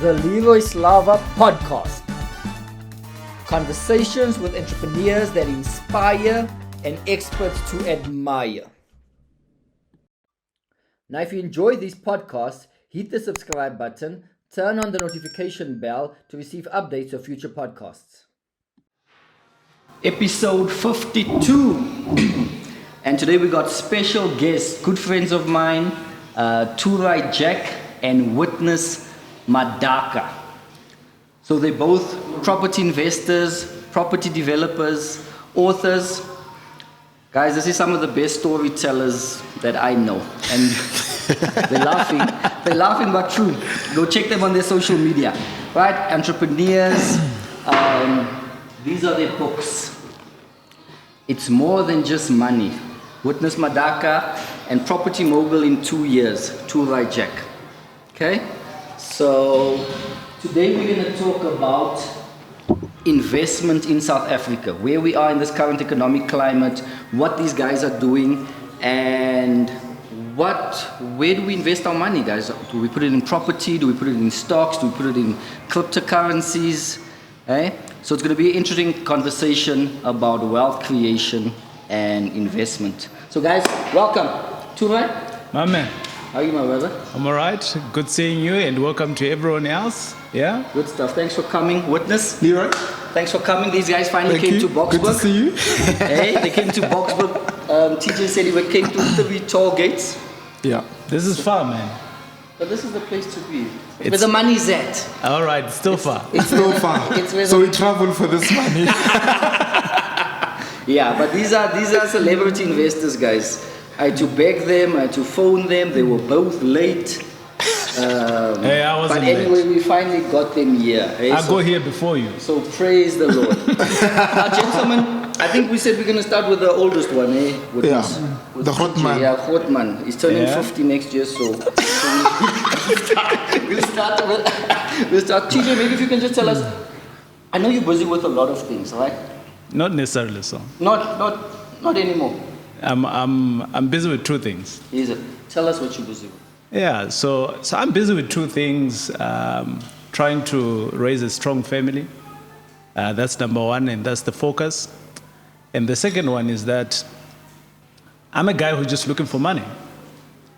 the LEROY SLAVA Podcast. Conversations with entrepreneurs that inspire and experts to admire. Now, if you enjoy these podcasts, hit the subscribe button, turn on the notification bell to receive updates of future podcasts. Episode 52. And today we got special guests, good friends of mine, Taurai Jack and Witness Mdaka. So they're both property investors, property developers, authors. Guys, this is some of the best storytellers that I know. And they're laughing but true. Go check them on their social media. Right? Entrepreneurs. These are their books. It's more than just money. Witness Mdaka and Property Mogul in 2 years. Taurai Jack. Okay? So today we're going to talk about investment in South Africa, where we are in this current economic climate, what these guys are doing, and where do we invest our money, guys? Do we put it in property? Do we put it in stocks? Do we put it in cryptocurrencies? Okay? So it's going to be an interesting conversation about wealth creation and investment. So guys, welcome. Taurai? My man. How are you, my brother? I'm alright. Good seeing you, and welcome to everyone else. Yeah? Good stuff. Thanks for coming. Witness? Leroy? Thanks for coming. These guys finally came to Boksburg. Good to see you. Hey, they came to Boksburg. TJ said he came to 3 toll gates. Yeah. This is far, man. But this is the place to be. It's where the money's at. Alright, still far. It's so far. So we travel for this money. Yeah, but these are celebrity investors, guys. I had to beg them, I had to phone them. They were both late. Hey, I wasn't But anyway, late. we finally got them here. Hey, I'll go here before you. So praise the Lord. Now, gentlemen, I think we said we're going to start with the oldest one, eh? With Yeah, with the TJ. Grootman. Yeah, Grootman. He's turning Yeah. 50 next year, so we'll start. TJ, maybe if you can just tell us, I know you're busy with a lot of things, right? Not necessarily so. Not anymore. I'm busy with 2 things. Is it? Tell us what you're busy with. Yeah, so I'm busy with 2 things. Trying to raise a strong family. That's number 1, and that's the focus. And the second one is that I'm a guy who's just looking for money.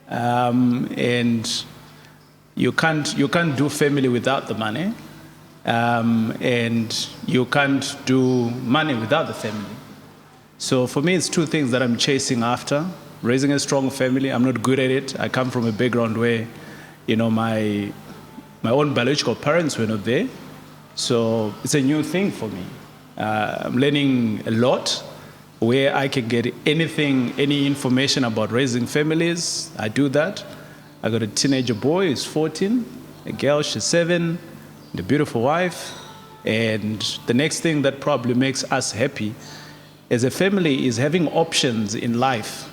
And you can't do family without the money. And you can't do money without the family. So for me, it's 2 things that I'm chasing after. Raising a strong family, I'm not good at it. I come from a background where, my own biological parents were not there. So it's a new thing for me. I'm learning a lot. Where I can get any information about raising families, I do that. I got a teenager boy who's 14, a girl, she's 7, and a beautiful wife. And the next thing that probably makes us happy as a family is having options in life.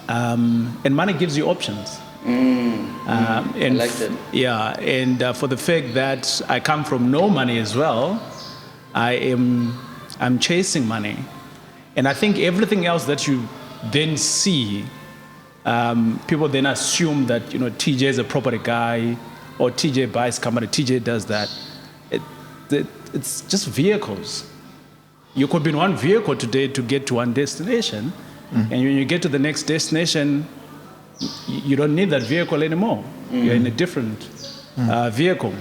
And money gives you options. And I like that. Yeah, and for the fact that I come from no money as well, I'm chasing money. And I think everything else that you then see, people then assume that, TJ is a property guy, or TJ buys company, TJ does that. It's just vehicles. You could be in one vehicle today to get to one destination, and when you get to the next destination, you don't need that vehicle anymore. You're in a different vehicle.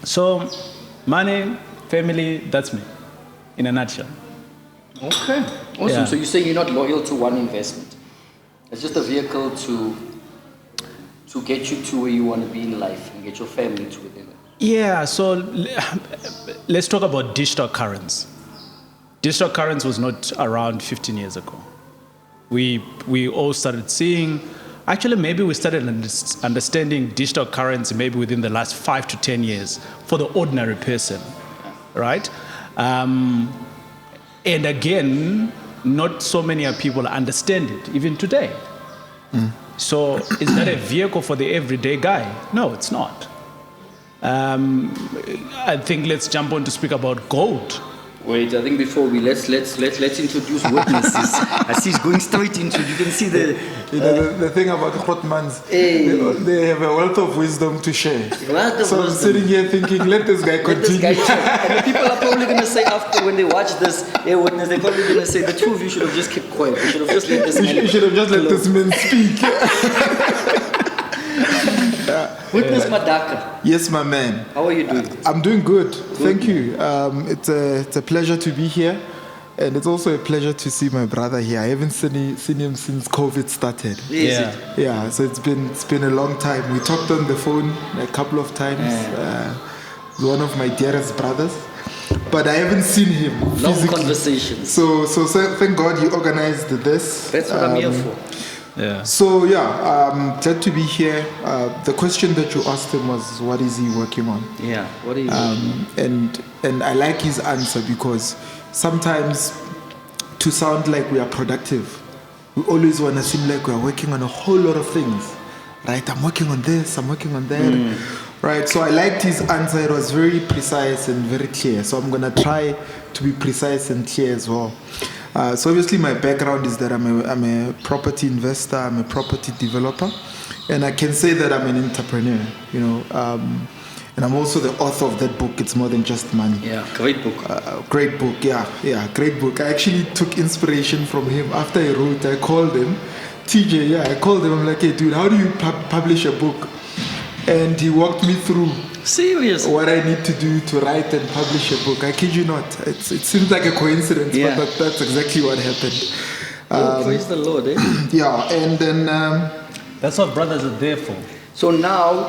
So, money, family, that's me, in a nutshell. Okay, awesome. Yeah. So you say you're not loyal to one investment. It's just a vehicle to get you to where you want to be in life and get your family to within it. Yeah, so let's talk about digital currency. Digital currency was not around 15 years ago. We all started seeing, actually maybe we started understanding digital currency maybe within the last 5 to 10 years for the ordinary person, right? And again, not so many people understand it, even today. So is that a vehicle for the everyday guy? No, it's not. I think let's jump on to speak about gold. Wait, I think before we let's introduce witnesses. I see he's going straight into. You can see the. The thing about Khotmans, Hey. they have a wealth of wisdom to share. Wealth of So I'm wisdom. sitting here thinking, let this guy Let this continue. guy talk. And the people are probably going to say after when they watch this, witness, they're probably going to say the two of you should have just kept quiet. You should have just let this man. You should have just let this man speak. Witness Mdaka. Yes, my man. How are you doing? I'm doing good. Thank you. It's a pleasure to be here. And it's also a pleasure to see my brother here. I haven't seen him since COVID started. Is it? Yeah, so it's been a long time. We talked on the phone a couple of times. He's one of my dearest brothers. But I haven't seen him Long physically. conversations. So thank God you organized this. That's what I'm here for. Yeah. So yeah, glad to be here. The question that you asked him was, what is he working on? Yeah. What are you doing? And I like his answer because sometimes to sound like we are productive, we always want to seem like we are working on a whole lot of things, right? I'm working on this, I'm working on that, right? So I liked his answer. It was very precise and very clear. So I'm going to try to be precise and clear as well. So obviously my background is that I'm a property investor, I'm a property developer, and I can say that I'm an entrepreneur, you know, and I'm also the author of that book, It's More Than Just Money. Yeah, great book. Great book, yeah, great book. I actually took inspiration from him. After I wrote, I called him, TJ, I called him, I'm like, hey dude, how do you publish a book? And he walked me through Serious? what I need to do to write and publish a book. I kid you not. It seems like a coincidence, Yeah. but that's exactly what happened. Praise the Lord, eh? Yeah, and then That's what brothers are there for. So now,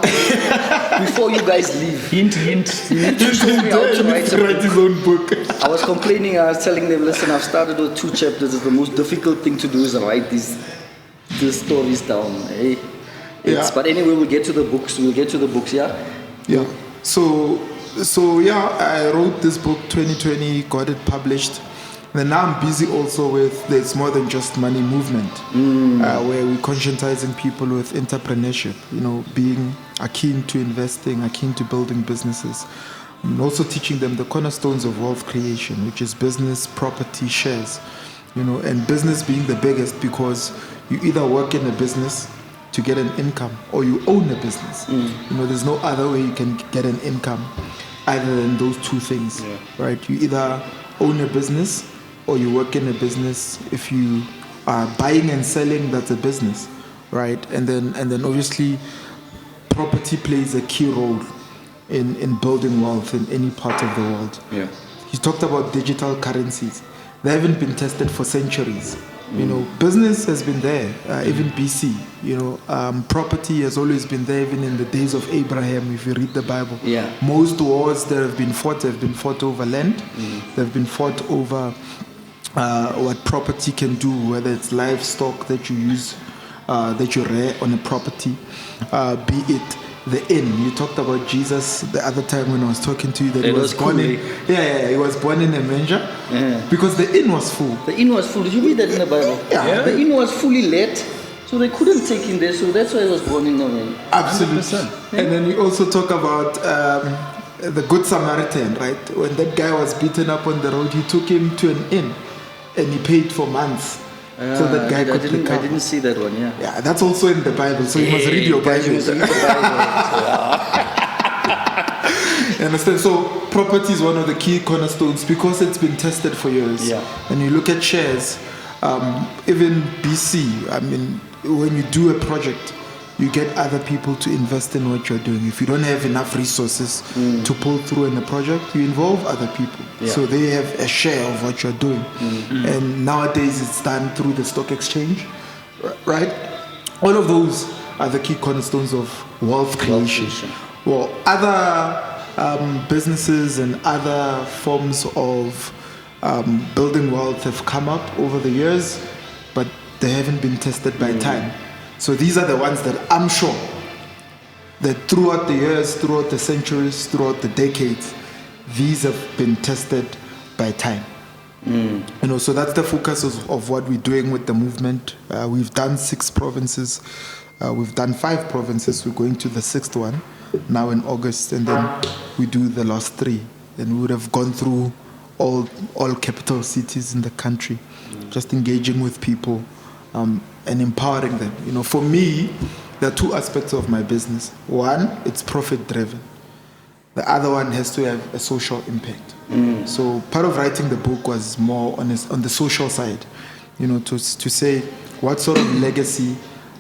before you guys leave, Hint, hint. you need to show me how to write a book. his own book. I was complaining, I was telling them, listen, I've started with 2 chapters. It's the most difficult thing to do is write these stories down. Eh? Yeah. But anyway, we'll get to the books. Yeah? Yeah. So yeah, I wrote this book 2020, got it published. And now I'm busy also with the It's More Than Just Money movement, where we're conscientizing people with entrepreneurship, you know, being akin to investing, akin to building businesses. And also teaching them the cornerstones of wealth creation, which is business, property, shares, you know, and business being the biggest because you either work in a business to get an income or you own a business. You know, there's no other way you can get an income other than those two things, right? You either own a business or you work in a business. If you are buying and selling, that's a business, right? And then obviously property plays a key role in building wealth in any part of the world. Yeah. He talked about digital currencies. They haven't been tested for centuries. You know, business has been there, even BC. You know, property has always been there, even in the days of Abraham, if you read the Bible. Yeah. Most wars that have been fought over land. They've been fought over what property can do, whether it's livestock that you use, that you rear on a property, be it the inn. You talked about Jesus the other time when I was talking to you that he was born in. Yeah, he was born in a manger because the inn was full. The inn was full. Did you read that in the Bible? Yeah. The inn was fully let, so they couldn't take him there, so that's why he was born in the manger. Absolutely. 100%. And then you also talk about the Good Samaritan, right? When that guy was beaten up on the road, he took him to an inn and he paid for months so that guy could recover. I didn't see that one, yeah. Yeah, that's also in the Bible, so you must read your Guys, you Bible. must read the Bible. You understand? So property is one of the key cornerstones because it's been tested for years. Yeah. And you look at shares, even BC, I mean, when you do a project, you get other people to invest in what you're doing. If you don't have enough resources to pull through in a project, you involve other people. Yeah. So they have a share of what you're doing. And nowadays it's done through the stock exchange, right? All of those are the key cornerstones of wealth creation. Well, other businesses and other forms of building wealth have come up over the years, but they haven't been tested by time. So these are the ones that I'm sure that throughout the years, throughout the centuries, throughout the decades, these have been tested by time. You know, so that's the focus of what we're doing with the movement. We've done 6 provinces. We've done 5 provinces. We're going to the 6th one now in August, and then we do the last 3. And we would have gone through all capital cities in the country, just engaging with people and empowering them. You know, for me, there are two aspects of my business. One, it's profit driven. The other one has to have a social impact. So part of writing the book was more on the social side, you know, to say what sort of legacy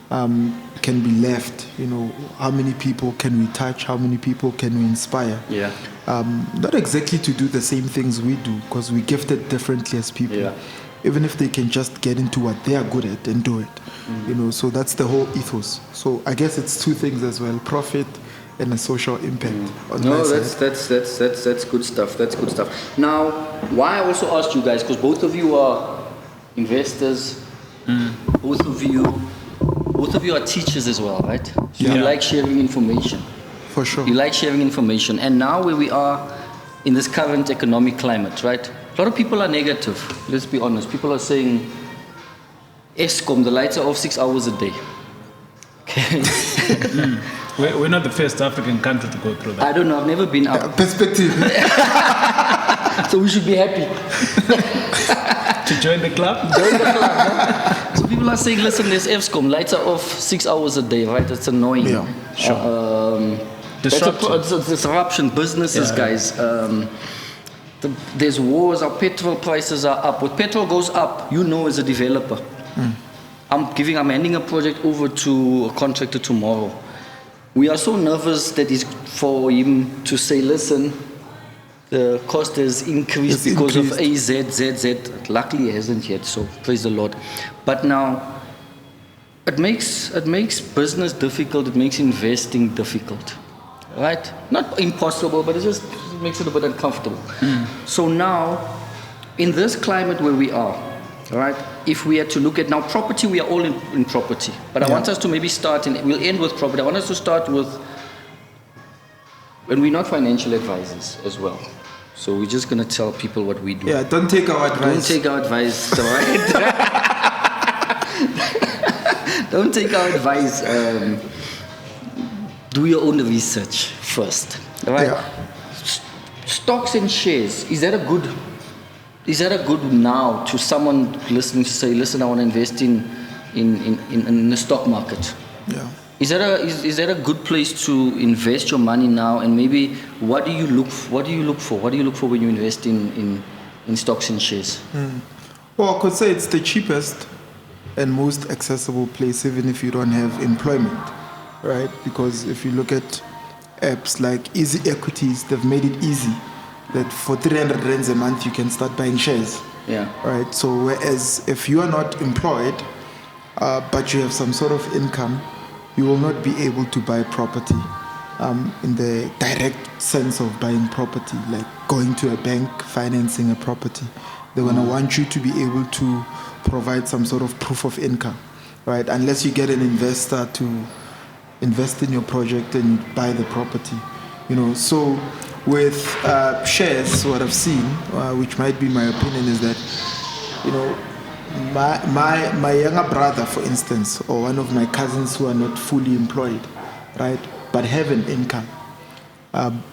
can be left. You know, how many people can we touch? How many people can we inspire? Yeah. Not exactly to do the same things we do, because we're gifted differently as people. Yeah. Even if they can just get into what they are good at and do it, you know. So that's the whole ethos. So I guess it's two things as well: profit and a social impact. On my No, side. that's good stuff. That's good stuff. Now, why I also asked you guys, because both of you are investors, both of you are teachers as well, right? So Yeah. you like sharing information. For sure. You like sharing information. And now where we are in this current economic climate, right? A lot of people are negative. Let's be honest. People are saying, Eskom, the lights are off 6 hours a day. Okay. We're not the first African country to go through that. I don't know. I've never been up. Perspective. So we should be happy. To join the club? Join the club, huh? So people are saying, listen, there's Eskom, lights are off 6 hours a day, right? It's annoying. Yeah, sure. Disruption. It's a disruption. Businesses, Yeah. guys. There's wars. Our petrol prices are up. When petrol goes up, you know, as a developer, I'm handing a project over to a contractor tomorrow. We are so nervous that it's for him to say, listen, the cost has increased It's because increased. of A, Z, Z, Z. Luckily, it hasn't yet, so praise the Lord. But now, it makes business difficult. It makes investing difficult, right? Not impossible, but it just makes it a bit uncomfortable. So now, in this climate where we are, right? If we had to look at now property, we are all in property. But I want us to maybe start, and we'll end with property. I want us to start with, and we're not financial advisors as well. So we're just going to tell people what we do. Yeah, don't take our Don't advice. take our advice, right? Don't take our advice. Do your own research first, right? Yeah. Stocks and shares, is that a good now to someone listening to say, listen, I want to invest in the stock market? Yeah. Is that a good place to invest your money now? And maybe what do you look for? What do you look for when you invest in stocks and shares? Well, I could say it's the cheapest and most accessible place, even if you don't have employment, right? Because if you look at apps like Easy Equities, they've made it easy that for 300 rands a month you can start buying shares. Yeah. Right. So whereas if you are not employed, but you have some sort of income, you will not be able to buy property in the direct sense of buying property, like going to a bank, financing a property. They're going to want you to be able to provide some sort of proof of income, right? Unless you get an investor to invest in your project and buy the property, you know. So with shares, what I've seen, which might be my opinion, is that, you know, my younger brother, for instance, or one of my cousins who are not fully employed, right, but have an income,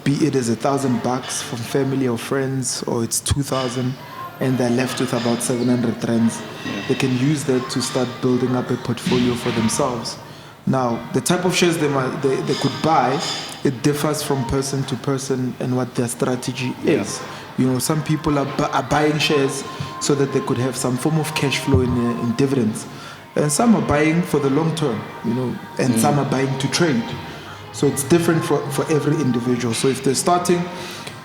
be it as $1,000 from family or friends, or it's 2,000, and they're left with about 700 rands. They can use that to start building up a portfolio for themselves. Now, the type of shares they could buy, it differs from person to person and what their strategy is. You know, some people are buying shares so that they could have some form of cash flow in dividends. And some are buying for the long term, you know, and some are buying to trade. So it's different for every individual. So if they're starting,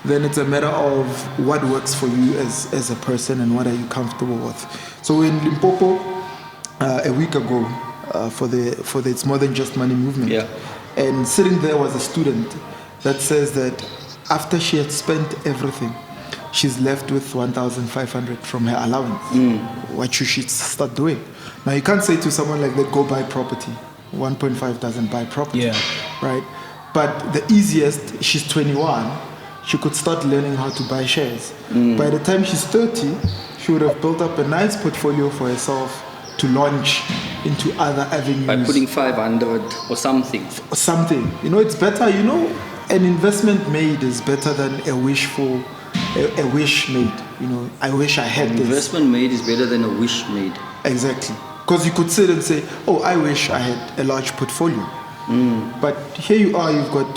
then it's a matter of what works for you as a person and what are you comfortable with. So in Limpopo, a week ago, for the It's More Than Just Money movement. Yeah. And sitting there was a student that says that after she had spent everything, she's left with 1,500 from her allowance. What should she start doing? Now you can't say to someone like that, go buy property. 1.5 doesn't buy property, right? But the easiest, she's 21, she could start learning how to buy shares. By the time she's 30, she would have built up a nice portfolio for herself to launch into other avenues. By putting 500 or something. Something. You know, it's better, you know, an investment made is better than a wish made. I wish I had this. Investment made is better than a wish made. Exactly. Because you could sit and say, oh, I wish I had a large portfolio. But here you are, you've got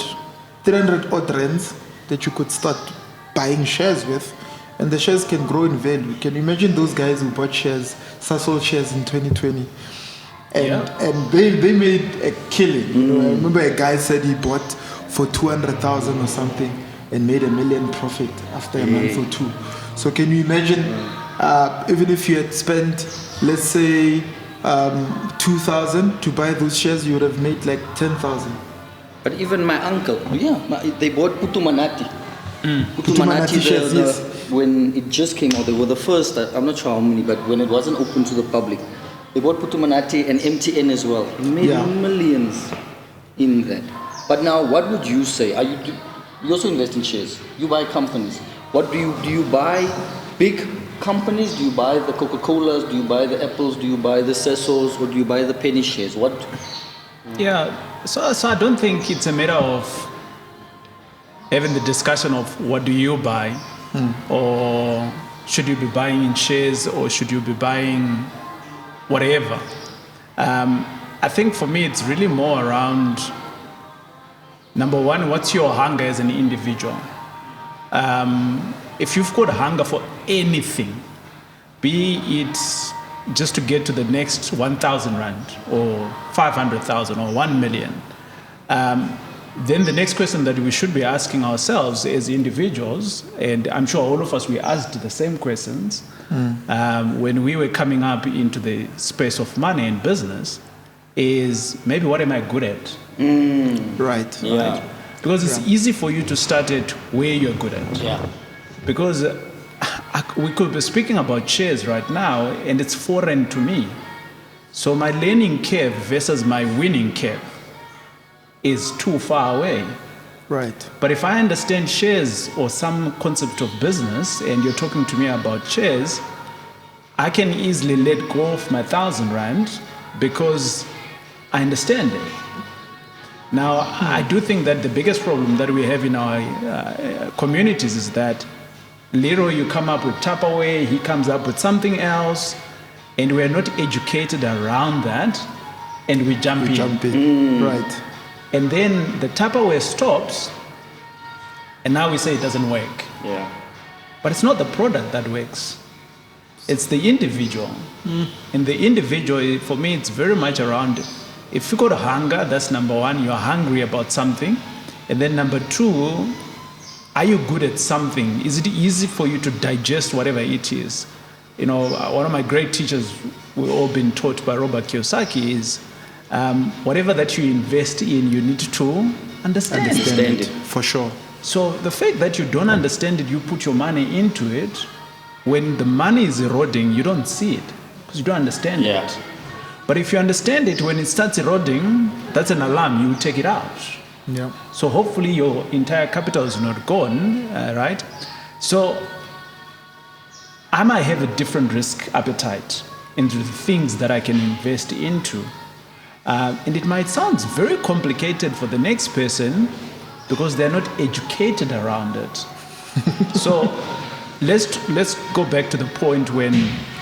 300 odd rands that you could start buying shares with, and the shares can grow in value. Can you imagine those guys who bought shares, Sasol shares in 2020? And they made a killing. I remember a guy said he bought for 200,000 or something and made $1 million profit after a month or two. So can you imagine, even if you had spent, let's say, 2,000 to buy those shares, you would have made like 10,000. But even my uncle, they bought Putumanati. Putumanati shares, yes. When it just came out, they were the first, I'm not sure how many, but when it wasn't open to the public, they bought Putumanati and MTN as well. It made millions in that. But now, what would you say? You also invest in shares. You buy companies. What do you buy? Big companies? Do you buy the Coca-Colas? Do you buy the Apples? Do you buy the Sesos? Or do you buy the penny shares? What? Yeah. So I don't think it's a matter of having the discussion of what do you buy, or should you be buying in shares, or should you be buying whatever. I think for me, it's really more around, number one, what's your hunger as an individual? If you've got hunger for anything, be it just to get to the next 1,000 rand or 500,000 or 1 million, then the next question that we should be asking ourselves as individuals, and I'm sure all of us, we asked the same questions when we were coming up into the space of money and business, is maybe what am I good at? Right. Yeah. Right? Because it's easy for you to start at where you're good at. Yeah. Because we could be speaking about shares right now, and it's foreign to me. So my learning curve versus my winning curve is too far away. Right. But if I understand shares or some concept of business, and you're talking to me about shares, I can easily let go of my 1,000 rand because I understand it. Now, I do think that the biggest problem that we have in our communities is that Leroy, you come up with Tupperware, he comes up with something else, and we're not educated around that, and we jump in. Right. And then the Tupperware stops, and now we say it doesn't work. Yeah. But it's not the product that works. It's the individual. And the individual, for me, it's very much around, if you got hunger, that's number one, you're hungry about something. And then number two, are you good at something? Is it easy for you to digest whatever it is? One of my great teachers, we've all been taught by Robert Kiyosaki, is whatever that you invest in, you need to understand it. For sure. So the fact that you don't understand it, you put your money into it, when the money is eroding, you don't see it because you don't understand it. But if you understand it, when it starts eroding, that's an alarm, you take it out. Yeah. So hopefully your entire capital is not gone, right? So I might have a different risk appetite into the things that I can invest into. And it might sound very complicated for the next person because they're not educated around it. So let's go back to the point when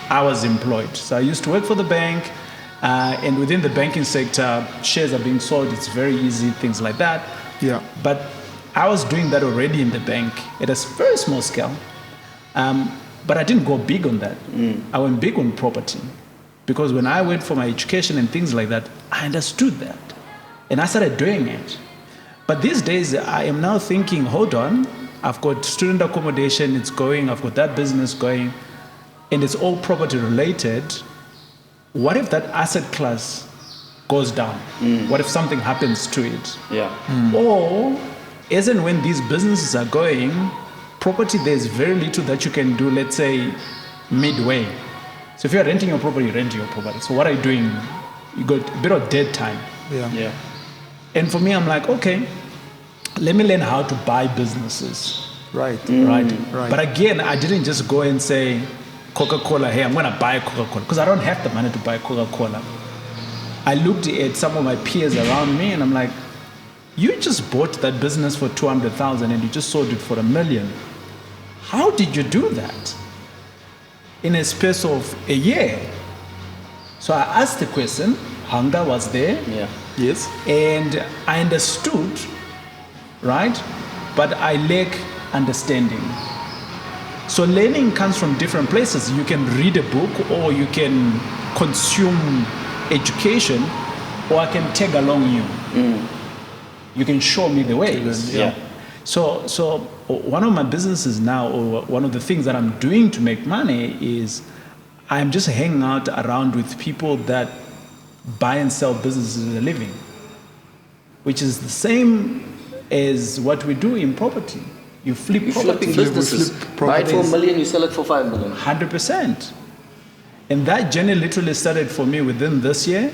I was employed. So I used to work for the bank, and within the banking sector, shares are being sold. It's very easy, things like that. Yeah. But I was doing that already in the bank at a very small scale. But I didn't go big on that. I went big on property. Because when I went for my education and things like that, I understood that. And I started doing it. But these days, I am now thinking, hold on, I've got student accommodation, it's going, I've got that business going, and it's all property related. What if that asset class goes down? What if something happens to it? Yeah. Or, as and when these businesses are going, property, there's very little that you can do, let's say, midway. So if you're renting your property, you're renting your property. So what are you doing? You got a bit of dead time. Yeah. And for me, I'm like, okay, let me learn how to buy businesses. Right. Right. But again, I didn't just go and say, Coca-Cola, hey, I'm going to buy Coca-Cola. Because I don't have the money to buy Coca-Cola. I looked at some of my peers around me and I'm like, you just bought that business for 200,000 and you just sold it for $1 million. How did you do that? in a space of a year. So I asked the question, hunger was there, Yeah. Yes. and I understood, right? But I lack understanding. So learning comes from different places. You can read a book, or you can consume education, or I can tag along you. You can show me the ways. Yeah. So one of my businesses now, or one of the things that I'm doing to make money, is I'm just hanging out around with people that buy and sell businesses as a living, which is the same as what we do in property. You flip You're property. flipping businesses. Buy it for $1 million, you sell it for $5 million. 100%. And that journey literally started for me within this year.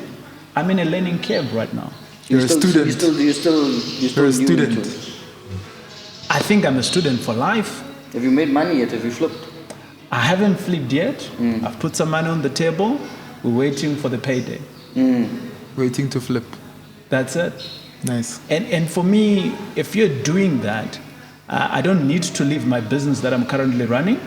I'm in a learning curve right now. You're a student. You're still You're a new student. into it. I think I'm a student for life. Have you made money yet? Have you flipped? I haven't flipped yet. I've put some money on the table. We're waiting for the payday. Waiting to flip. That's it. Nice. And for me, if you're doing that, I don't need to leave my business that I'm currently running.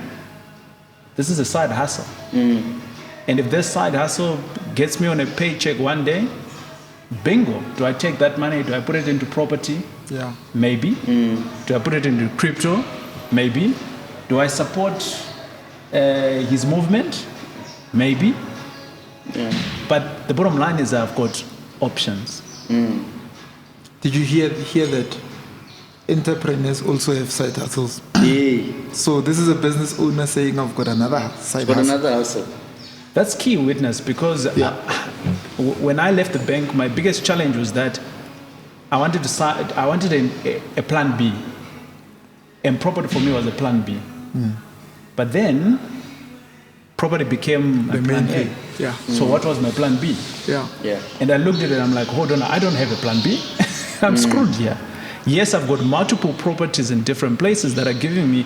This is a side hustle. And if this side hustle gets me on a paycheck one day, bingo. Do I take that money? Do I put it into property? Yeah. Maybe. Do I put it into crypto? Maybe. Do I support his movement? Maybe. Yeah. But the bottom line is I've got options. Did you hear that entrepreneurs also have side hustles? Yeah. So this is a business owner saying, I've got another side Got hustle. another hustle. That's key witness, because when I left the bank, my biggest challenge was that I wanted a plan B, and property for me was a plan B. But then property became a The plan main A. thing. Yeah. So what was my plan B? Yeah. Yeah. And I looked at it and I'm like, hold on, I don't have a plan B. I'm screwed here. Yes, I've got multiple properties in different places that are giving me,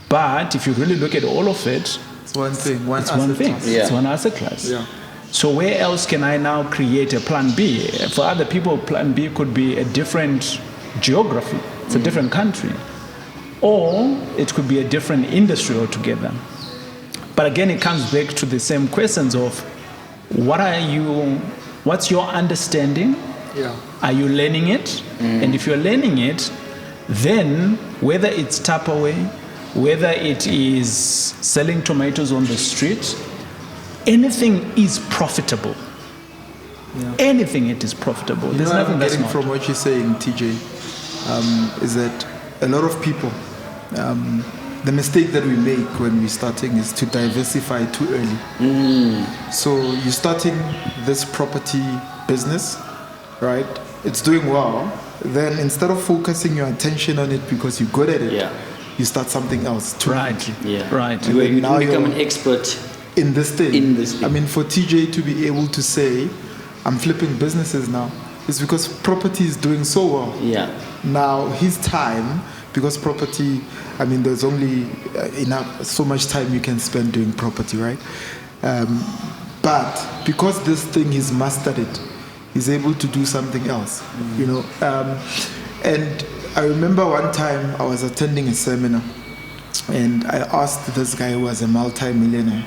but if you really look at all of it, It's one thing. it's one thing. Yeah. It's one asset class. Yeah. So where else can I now create a plan B? For other people, plan B could be a different geography. It's a different country. Or it could be a different industry altogether. But again, it comes back to the same questions of what's your understanding? Yeah. Are you learning it? And if you're learning it, then whether it's Tupperware, whether it is selling tomatoes on the street, anything is profitable. Yeah. Anything it is profitable. You There's know what nothing I'm that's getting not. from what you're saying, TJ, is that a lot of people, the mistake that we make when we're starting is to diversify too early. So you're starting this property business, right? It's doing well. Then instead of focusing your attention on it because you're good at it, Yeah. you start something else too. Right. Yeah. Right. And Where then you now become you're an expert. in this thing. In this thing. I mean, for TJ to be able to say, I'm flipping businesses now, is because property is doing so well. Yeah. Now his time, because property, I mean, there's only so much time you can spend doing property, right? But because this thing he's mastered it, he's able to do something else, you know. And I remember one time I was attending a seminar, and I asked this guy who was a multi-millionaire.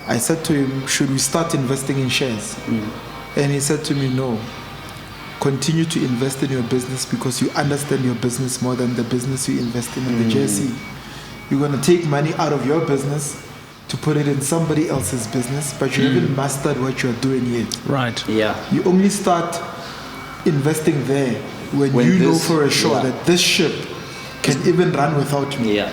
I said to him, "Should we start investing in shares?" And he said to me, "No. Continue to invest in your business because you understand your business more than the business you invest in the JSE. You're going to take money out of your business to put it in somebody else's business, but you haven't mastered what you're doing yet. Right. Yeah. You only start investing there when you know this- for a sure yeah. that this ship can even run without me. Yeah.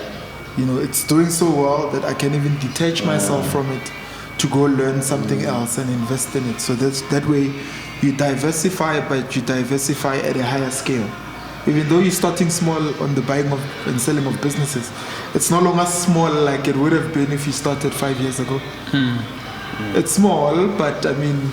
You know, it's doing so well that I can even detach myself from it to go learn something else and invest in it. So that way you diversify, but you diversify at a higher scale. Even though you're starting small on the buying of and selling of businesses, it's no longer small like it would have been if you started 5 years ago. It's small, but I mean,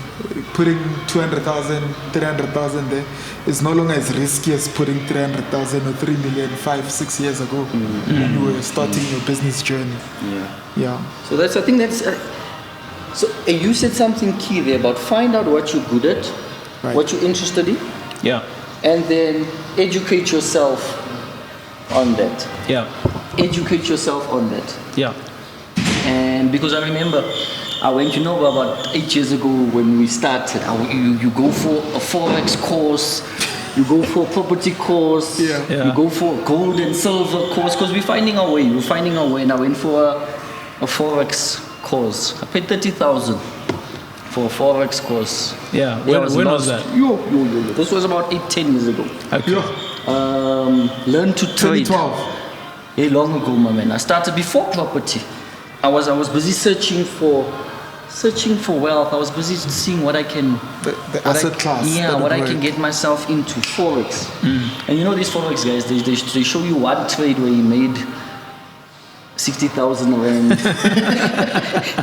putting 200,000, 300,000 there is no longer as risky as putting 300,000 or 3 million 5-6 years ago when you were starting your business journey. Yeah. Yeah. So I think that's. So you said something key there about find out what you're good at, Right. what you're interested in, Yeah. and then educate yourself on that. Yeah. Educate yourself on that. Yeah. And because I remember I went, about 8 years ago when we started, you go for a Forex course, you go for a property course, you go for a gold and silver course, because we're finding our way. And I went for a Forex course. I paid 30,000 for a Forex course. Yeah, when was that? This was about 8-10 years ago. Okay. Learn to trade. 2012. Yeah, long ago, my man. I started before property. I was busy searching for wealth. I was busy seeing what I can The asset class. Yeah, what I can get myself into. Forex. And these Forex guys, they show you one trade where you made 60,000 rand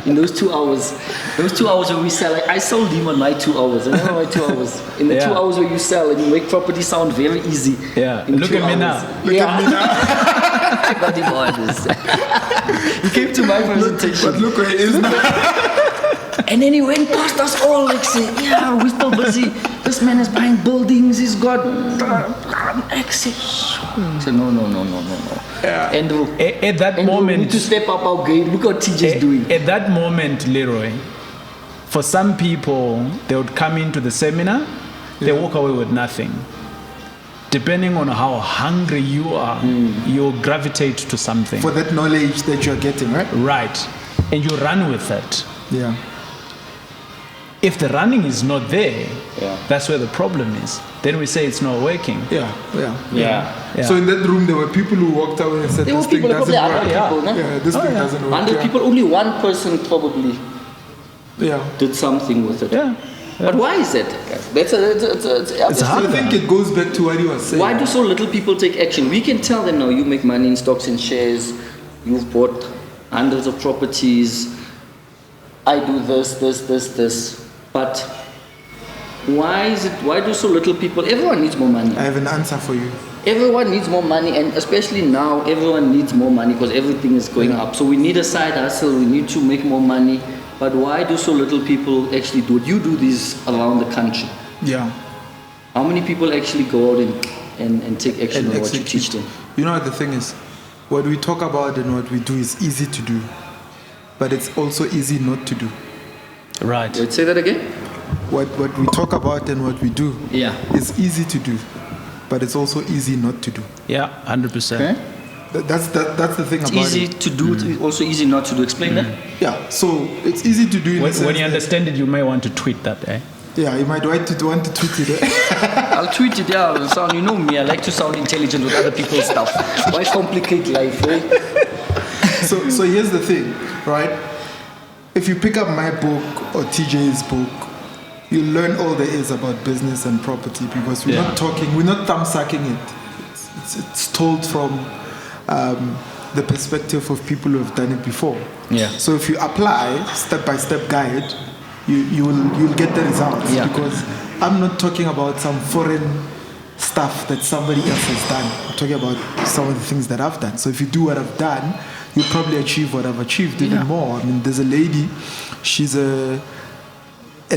in those 2 hours. Those 2 hours where we sell, I sold him on my 2 hours. I remember my 2 hours. In the 2 hours where you sell and you make property sound very easy. Yeah. Look at me now. Look at me now. I got him on this. He came to my presentation. But look where he is now. And then he went past us all, like saying, we're still busy. This man is buying buildings, he's got exit. So no. Yeah. Andrew, At that moment, we need to step up our game. Look what TJ's doing. At that moment, Leroy, for some people, they would come into the seminar, they walk away with nothing. Depending on how hungry you are, you'll gravitate to something. For that knowledge that you're getting, right? Right. And you run with it. Yeah. If the running is not there, that's where the problem is. Then we say it's not working. Yeah. So in that room, there were people who walked away and said, There were this thing people, doesn't probably work. 100 people, no? Yeah, this thing doesn't work. 100 people, only one person probably did something with it. Yeah. But why is that, guys? It's hard. I think it goes back to what you were saying. Why do so little people take action? We can tell them now, you make money in stocks and shares, you've bought hundreds of properties, I do this. But why do so little people? Everyone needs more money. I have an answer for you. Everyone needs more money, and especially now, everyone needs more money because everything is going up. So we need a side hustle, we need to make more money. But why do so little people actually do it? You do this around the country. Yeah. How many people actually go out and take action on what you teach them? You know what the thing is? What we talk about and what we do is easy to do, but it's also easy not to do. Right. Wait, say that again? What we talk about and what we do is easy to do, but it's also easy not to do. Yeah, 100%. Okay. That's the thing It's about easy it. to do, it's also easy not to do. Explain that. Yeah, so it's easy to do in the When sense you that- understand it, you may want to tweet that, eh? Yeah, you might want to tweet it. I'll tweet it, sound, you know me, I like to sound intelligent with other people's stuff. Why complicate life, right? So here's the thing, right? If you pick up my book or TJ's book, you learn all there is about business and property because we're not thumb sucking it. It's told from the perspective of people who have done it before. Yeah. So if you apply step-by-step guide, you'll get the results. Yeah. Because I'm not talking about some foreign stuff that somebody else has done. I'm talking about some of the things that I've done. So if you do what I've done, you'll probably achieve what I've achieved, even more. I mean, there's a lady, she's a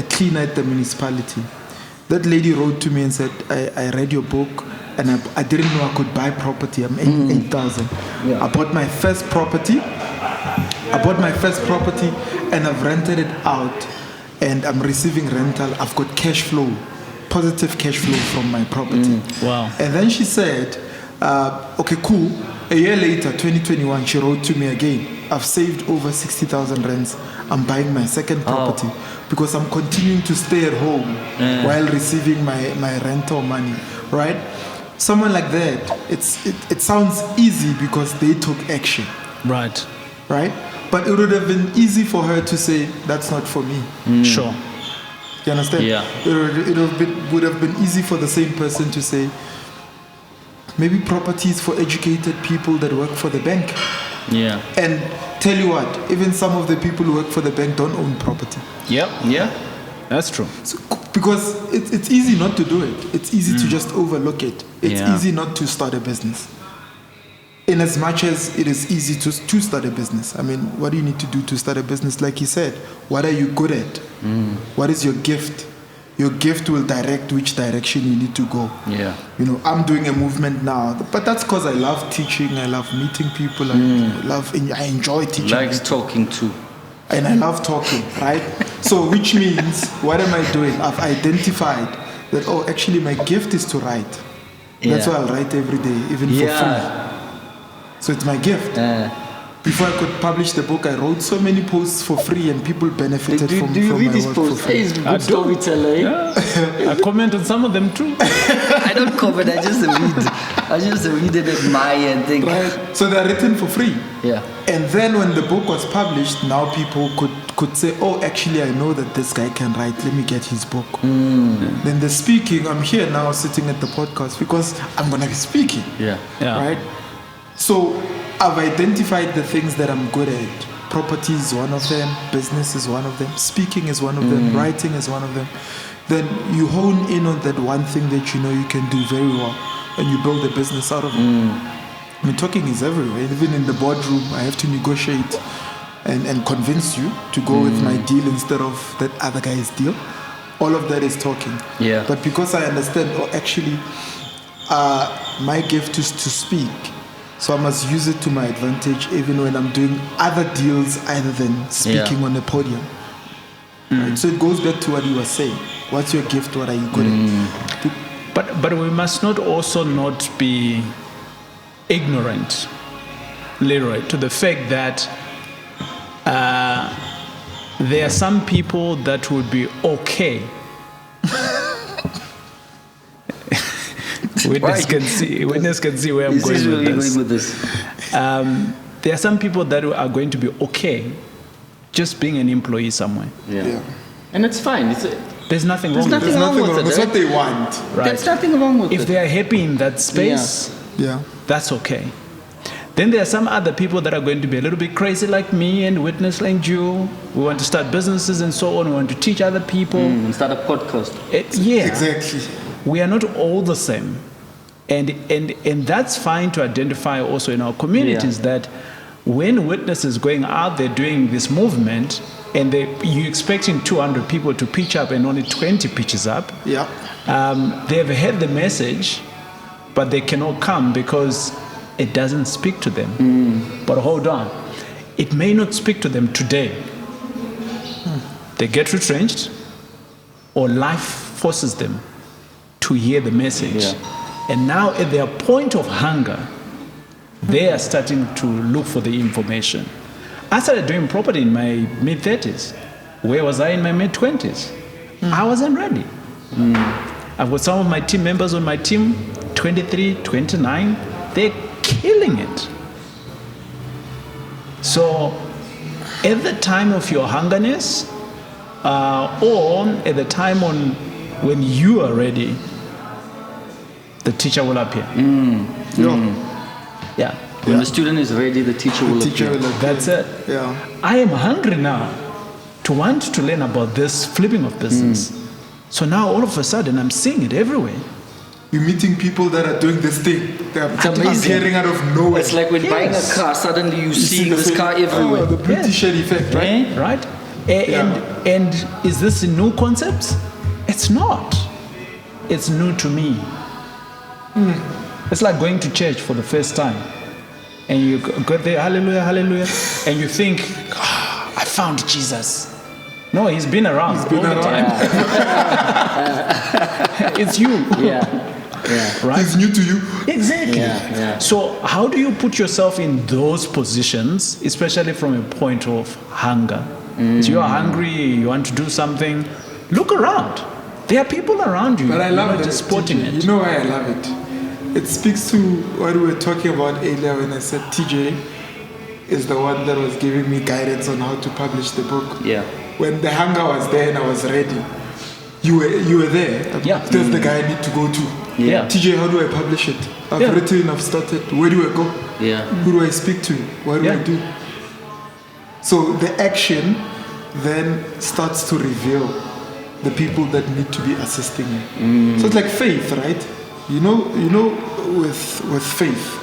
cleaner at the municipality. That lady wrote to me and said, I read your book and I didn't know I could buy property. I'm 8,000. I bought my first property. And I've rented it out and I'm receiving rental. I've got cash flow, positive cash flow from my property. Wow. And then she said, okay, cool. A year later, 2021, she wrote to me again. I've saved over 60,000 rands. I'm buying my second property because I'm continuing to stay at home while receiving my rental money, right? Someone like that, it sounds easy because they took action. Right. But it would have been easy for her to say, that's not for me. Sure. You understand? Yeah. It would have been easy for the same person to say, maybe property is for educated people that work for the bank. Yeah. And tell you what, even some of the people who work for the bank don't own property. Yep. Yeah. That's true. So, because it's easy not to do it. It's easy to just overlook it. It's easy not to start a business. In as much as it is easy to start a business. I mean, what do you need to do to start a business? Like he said, what are you good at? What is your gift? Your gift will direct which direction you need to go. Yeah. You know, I'm doing a movement now, but that's because I love teaching. I love meeting people. I enjoy teaching. Likes talking too. And I love talking, right? So, which means, what am I doing? I've identified that, actually, my gift is to write. That's why I'll write every day, even for free. So it's my gift. Before I could publish the book, I wrote so many posts for free, and people benefited from Do you my read these work posts? for free. He's a good storyteller. I comment on some of them too. I don't comment. I just read and admire and think. Right. So they're written for free. Yeah. And then when the book was published, now people could say, actually, I know that this guy can write. Let me get his book. Then the speaking, I'm here now sitting at the podcast because I'm going to be speaking. Yeah. Right? So I've identified the things that I'm good at. Property is one of them. Business is one of them. Speaking is one of them. Writing is one of them. Then you hone in on that one thing that you know you can do very well, and you build a business out of it. I mean, talking is everywhere. Even in the boardroom, I have to negotiate and convince you to go with my deal instead of that other guy's deal. All of that is talking. Yeah. But because I understand, actually, my gift is to speak. So I must use it to my advantage even when I'm doing other deals other than speaking on a podium. Right? So it goes back to what you were saying. What's your gift? What are you good at? But we must not be ignorant, Leroy, to the fact that there are some people that would be okay. Witness can see where I'm going with this. There are some people that are going to be okay just being an employee somewhere. Yeah. And it's fine. There's nothing wrong with it. There's nothing wrong with it. It's what they want. Right. There's nothing wrong with it. If they are happy in that space, that's okay. Then there are some other people that are going to be a little bit crazy like me and Witness like you. We want to start businesses and so on. We want to teach other people. And start a podcast. Exactly. We are not all the same. And that's fine to identify also in our communities that when Witness is going out there doing this movement and you're expecting 200 people to pitch up and only 20 pitches up, they've heard the message, but they cannot come because it doesn't speak to them. But hold on, it may not speak to them today. They get retrenched or life forces them to hear the message. And now at their point of hunger, they are starting to look for the information. I started doing property in my mid-30s. Where was I in my mid-20s? I wasn't ready. I've got some of my team members on my team, 23, 29. They're killing it. So at the time of your hungerness, or at the time when you are ready, the teacher will appear. When the student is ready, the teacher will appear. That's it. I am hungry now to want to learn about this flipping of business. So now all of a sudden I'm seeing it everywhere. You're meeting people that are doing this thing. They're appearing out of nowhere. It's like when buying a car, suddenly you see this car everywhere. The British effect, right? Right? And is this a new concept? It's not. It's new to me. It's like going to church for the first time. And you go there, hallelujah, hallelujah. And you think, I found Jesus. No, he's been around. He's been around. It's you. Right? He's new to you. Exactly. So how do you put yourself in those positions, especially from a point of hunger? So you are hungry, you want to do something, look around. There are people around you. But I love it. Just spotting it. You know why I love it? It speaks to what we were talking about earlier when I said TJ is the one that was giving me guidance on how to publish the book. When the hunger was there and I was ready, you were there. There's the guy I need to go to. TJ, how do I publish it? I've written, I've started. Where do I go? Who do I speak to? What do I do? So the action then starts to reveal the people that need to be assisting you. So it's like faith, right? You know, with faith,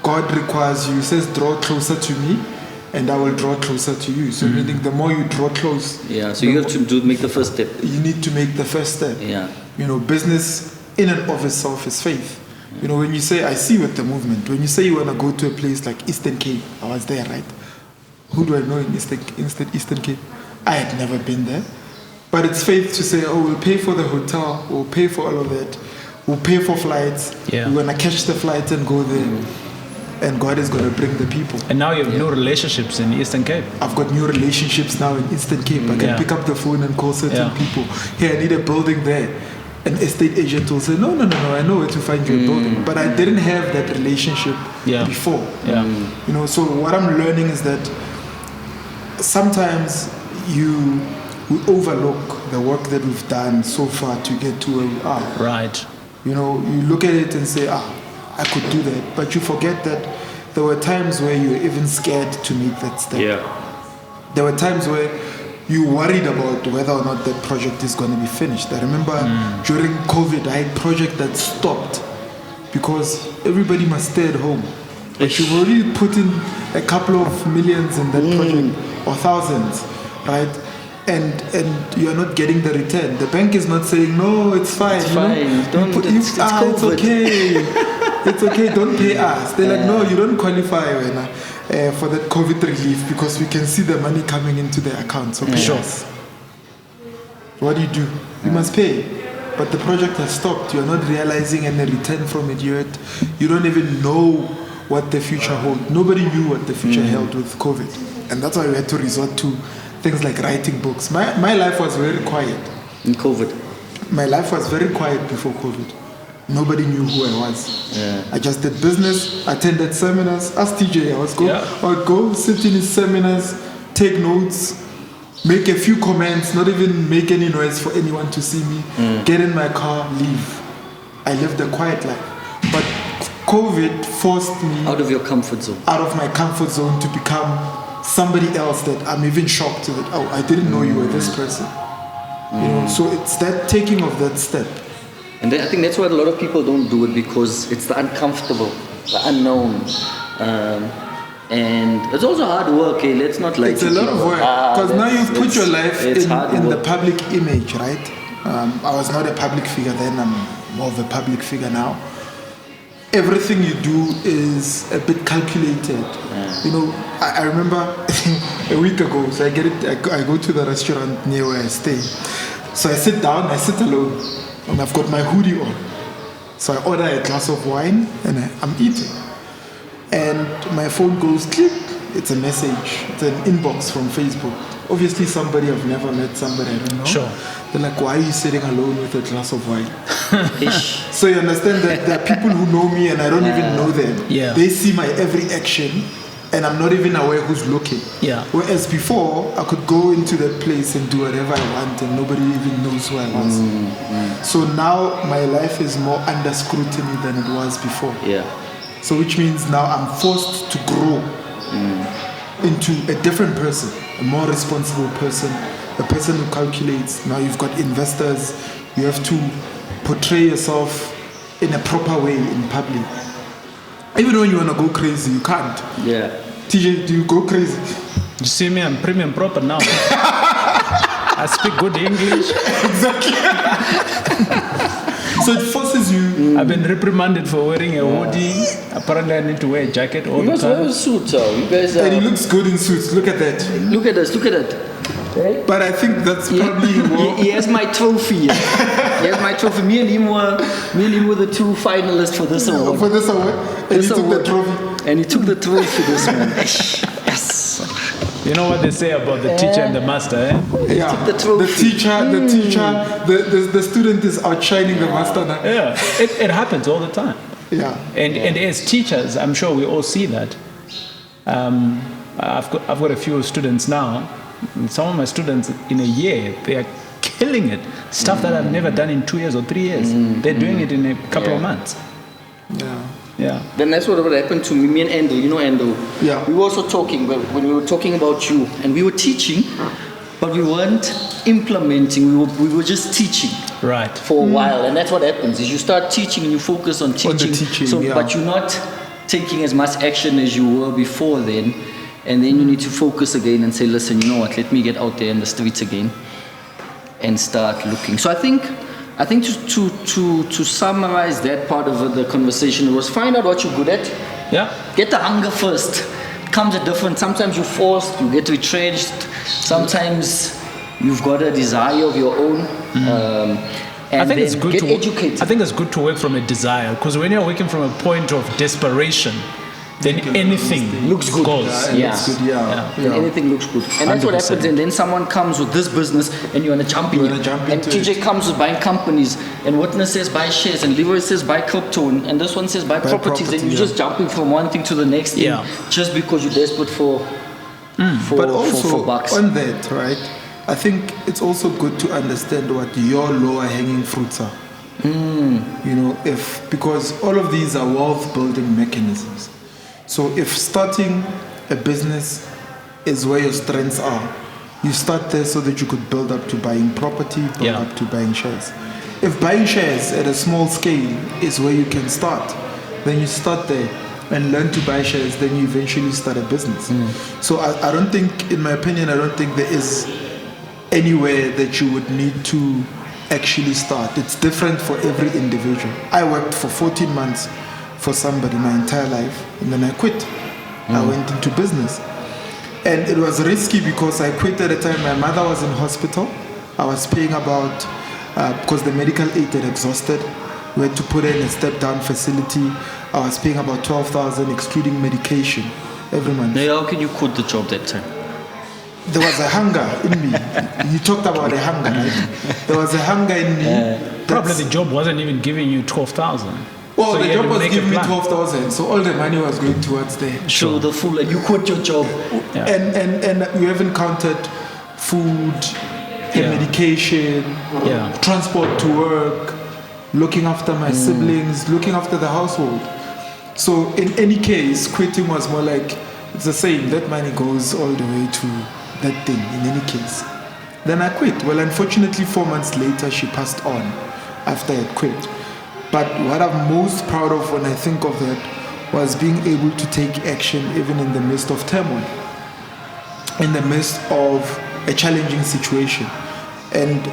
God requires you. He says, draw closer to me and I will draw closer to you. So meaning the more you draw close, Yeah, so you have to make the first step. you need to make the first step. Yeah. Business in and of itself is faith. When you say, I see with the movement, when you say you want to go to a place like Eastern Cape, I was there, right? Who do I know in Eastern Cape? I had never been there. But it's faith to say, oh, we'll pay for the hotel, we'll pay for all of that, we'll pay for flights, Yeah. we're going to catch the flight and go there. And God is going to bring the people. And now you have new relationships in Eastern Cape. I've got new relationships now in Eastern Cape. I can Yeah. pick up the phone and call certain Yeah. people. Hey, I need a building there. An estate agent will say, no, I know where to find you a building. But I didn't have that relationship Yeah. before. Yeah. So what I'm learning is that sometimes we overlook the work that we've done so far to get to where we are. Right. You look at it and say, I could do that. But you forget that there were times where you were even scared to make that step. Yeah. There were times where you worried about whether or not that project is going to be finished. I remember during COVID, I had a project that stopped because everybody must stay at home. But you've already put in a couple of millions in that project or thousands, right? And you are not getting the return. The bank is not saying, no, it's fine. It's fine. Don't, it's it's COVID. okay. It's okay, don't pay us. They're like, no, you don't qualify for that COVID relief because we can see the money coming into the account. So pay us. What do? You must pay. But the project has stopped. You're not realizing any return from it yet. You don't even know what the future holds. Nobody knew what the future held with COVID. And that's why we had to resort to things like writing books. My life was very quiet. In COVID. My life was very quiet before COVID. Nobody knew who I was. Yeah. I just did business, attended seminars. Ask TJ, I would go sit in his seminars, take notes, make a few comments, not even make any noise for anyone to see me, get in my car, leave. I lived a quiet life. But COVID forced me Out of your comfort zone. out of my comfort zone to become somebody else that I'm even shocked that, oh, I didn't know you were this person. So it's that taking of that step. And I think that's why a lot of people don't do it, because it's the uncomfortable, the unknown. And it's also hard work, let's not lie It's to a lot of people. work because now you've put your life in the work. public image, right? I was not a public figure then, I'm more of a public figure now. Everything you do is a bit calculated. I remember a week ago, so I go to the restaurant near where I stay. So I sit down, I sit alone, and I've got my hoodie on. So I order a glass of wine and I'm eating. And my phone goes click, it's a message, it's an inbox from Facebook. Obviously somebody I've never met, somebody I don't know. Sure. They're like, why are you sitting alone with a glass of wine? So you understand that there are people who know me and I don't even know them. Yeah. They see my every action and I'm not even aware who's looking. Yeah. Whereas before, I could go into that place and do whatever I want and nobody even knows who I was. So now my life is more under scrutiny than it was before. Yeah. So which means now I'm forced to grow into a different person, a more responsible person, a person who calculates. Now you've got investors, you have to portray yourself in a proper way in public. Even when you want to go crazy, you can't. Yeah. TJ, do you go crazy? You see me, I'm premium proper now. I speak good English. So it forces you. I've been reprimanded for wearing a hoodie. Apparently, I need to wear a jacket all You the must wear time. a suit, you guys And he are... looks good in suits. Look at that. Look at us, look at that. But I think that's probably more. He has my trophy. He has my trophy. Me and him were the two finalists for this award. For this award. And This he took award. the trophy. And he took the trophy, this man. Yes. You know what they say about the teacher and the master, eh? Yeah. took the trophy. The student is outshining the master now. Yeah, it happens all the time. Yeah. And as teachers, I'm sure we all see that. I've got a few students now. Some of my students in a year, they are killing it. Stuff that I've never done in 2 years or 3 years. They're doing it in a couple of months. Yeah. Yeah. Then that's what happened to me and Endo. You know Endo? Yeah. We were also talking, when we were talking about you, and we were teaching, but we weren't implementing. We were just teaching. Right. For a while, and that's what happens is you start teaching and you focus on teaching, teaching, yeah. but you're not taking as much action as you were before then, And then you need to focus again and say, listen, you know what, let me get out there in the streets again and start looking. So I think to summarize that part of the conversation was find out what you're good at. Yeah. Get the hunger first. It comes at different. Sometimes you're forced, you get retrenched. Sometimes you've got a desire of your own. And I think it's good get to educated. I think it's good to work from a desire, because when you're working from a point of desperation, then anything looks good. goes. Yeah. It's good, yeah. And anything looks good. And that's what 100%. happens. And then someone comes with this business and you want to jump in. You wanna jump And into TJ comes with buying companies. And Witness says buy shares. And Leroy says buy crypto. And this one says buy properties. And property, you're just jumping from one thing to the next thing. Yeah. Just because you're desperate for But also for bucks. on that, right? I think it's also good to understand what your lower hanging fruits are. You know, because all of these are wealth building mechanisms. So if starting a business is where your strengths are, you start there so that you could build up to buying property, build up to buying shares. If buying shares at a small scale is where you can start, then you start there and learn to buy shares, then you eventually start a business. So I don't think, in my opinion, I don't think there is anywhere that you would need to actually start. It's different for every individual. I worked for 14 months for somebody my entire life, and then I quit. I went into business. And it was risky because I quit at a time my mother was in hospital. I was paying about, because the medical aid had exhausted, we had to put her in a step-down facility. I was paying about 12,000 excluding medication every month. Now, how can you quit the job that time? There was a hunger in me. You talked about a hunger, right? There was a hunger in me. Probably the job wasn't even giving you 12,000. Well, So the you had job to was make a giving me plan. 12,000, so all the money was going towards there. Show the full, and you quit your job. Yeah. And we haven't counted food, the medication, transport to work, looking after my siblings, looking after the household. So in any case, quitting was more like, it's the same, that money goes all the way to that thing in any case. Then I quit. Well, unfortunately, 4 months later, she passed on after I had quit. But what I'm most proud of when I think of that was being able to take action even in the midst of turmoil, in the midst of a challenging situation. And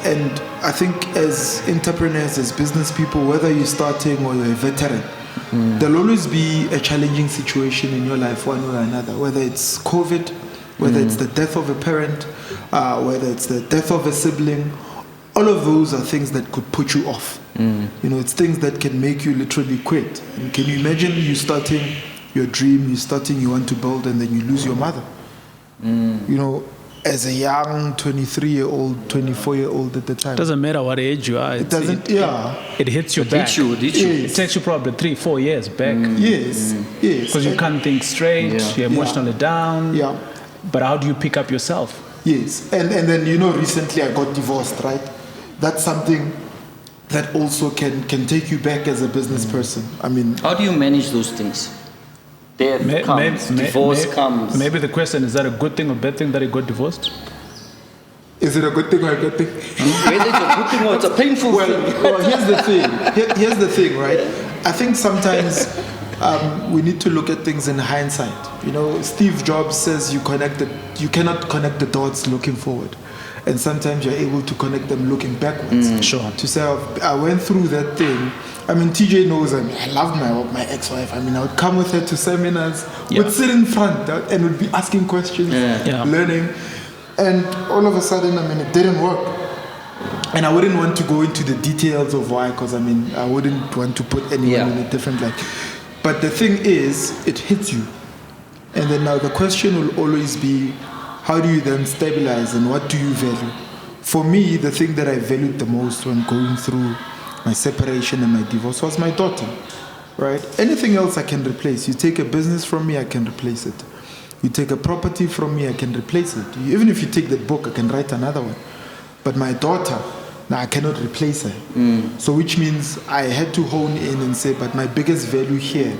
I think as entrepreneurs, as business people, whether you're starting or you're a veteran, there'll always be a challenging situation in your life one way or another, whether it's COVID, whether it's the death of a parent, whether it's the death of a sibling. All of those are things that could put you off. You know, it's things that can make you literally quit. And can you imagine you starting your dream, you want to build, and then you lose your mother? You know, as a young 23-year-old, 24-year-old at the time. Doesn't matter what age you are. It doesn't, It hits you back. It hits you. Yes. It takes you probably 3-4 years back. Yes, yes. Because you can't think straight, you're emotionally down. Yeah. But how do you pick up yourself? Yes, and then, you know, recently I got divorced, right? That's something that also can take you back as a business person. I mean, How do you manage those things? Death comes, divorce comes. Maybe the question is that a good thing or bad thing that he got divorced? is it a good thing or a bad thing? Whether it's a good thing or it's a painful thing. Well, here's the thing. Here's the thing, right? I think sometimes we need to look at things in hindsight. You know, Steve Jobs says you cannot connect the dots looking forward. And sometimes you're able to connect them looking backwards. Sure. To say, I went through that thing. I mean, TJ knows I loved my ex-wife. I mean, I would come with her to seminars, would sit in front and would be asking questions, learning. And all of a sudden, I mean, it didn't work. And I wouldn't want to go into the details of why, because I mean, I wouldn't want to put anyone in a different light. But the thing is, it hits you. And then now the question will always be, how do you then stabilize and what do you value? For me, the thing that I valued the most when going through my separation and my divorce was my daughter, right? Anything else I can replace. You take a business from me, I can replace it. You take a property from me, I can replace it. Even if you take that book, I can write another one. But my daughter, now I cannot replace her. So which means I had to hone in and say, but my biggest value here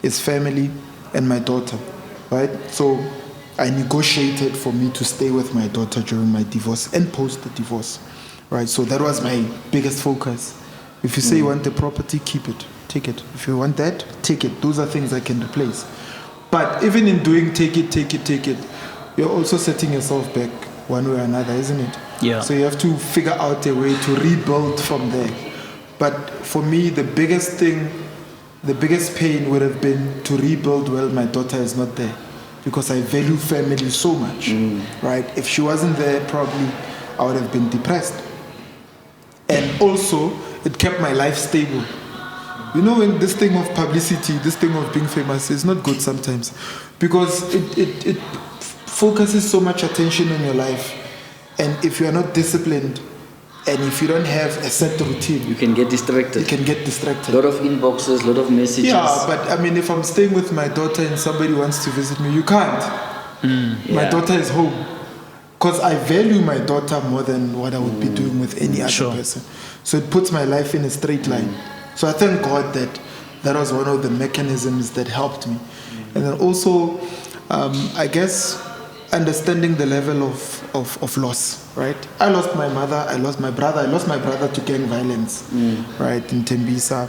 is family and my daughter, right? So I negotiated for me to stay with my daughter during my divorce and post the divorce, right? So that was my biggest focus. If you say you want the property, keep it, take it. If you want that, take it. Those are things I can replace. But even in doing take it, you're also setting yourself back one way or another, isn't it? Yeah. So you have to figure out a way to rebuild from there. But for me, the biggest pain would have been to rebuild while my daughter is not there, because I value family so much, right? If she wasn't there, probably I would have been depressed. And also, it kept my life stable. You know, when this thing of publicity, this thing of being famous is not good sometimes, because it focuses so much attention on your life. And if you are not disciplined, and if you don't have a set routine, You can get distracted. you can get distracted. A lot of inboxes, a lot of messages. Yeah, but I mean, if I'm staying with my daughter and somebody wants to visit me, you can't. My Yeah. daughter is home. Because I value my daughter more than what I would be doing with any other Sure. person. So it puts my life in a straight line. So I thank God that was one of the mechanisms that helped me. And then also, I guess, understanding the level of loss, right? I lost my mother, I lost my brother to gang violence, right, in Tembisa.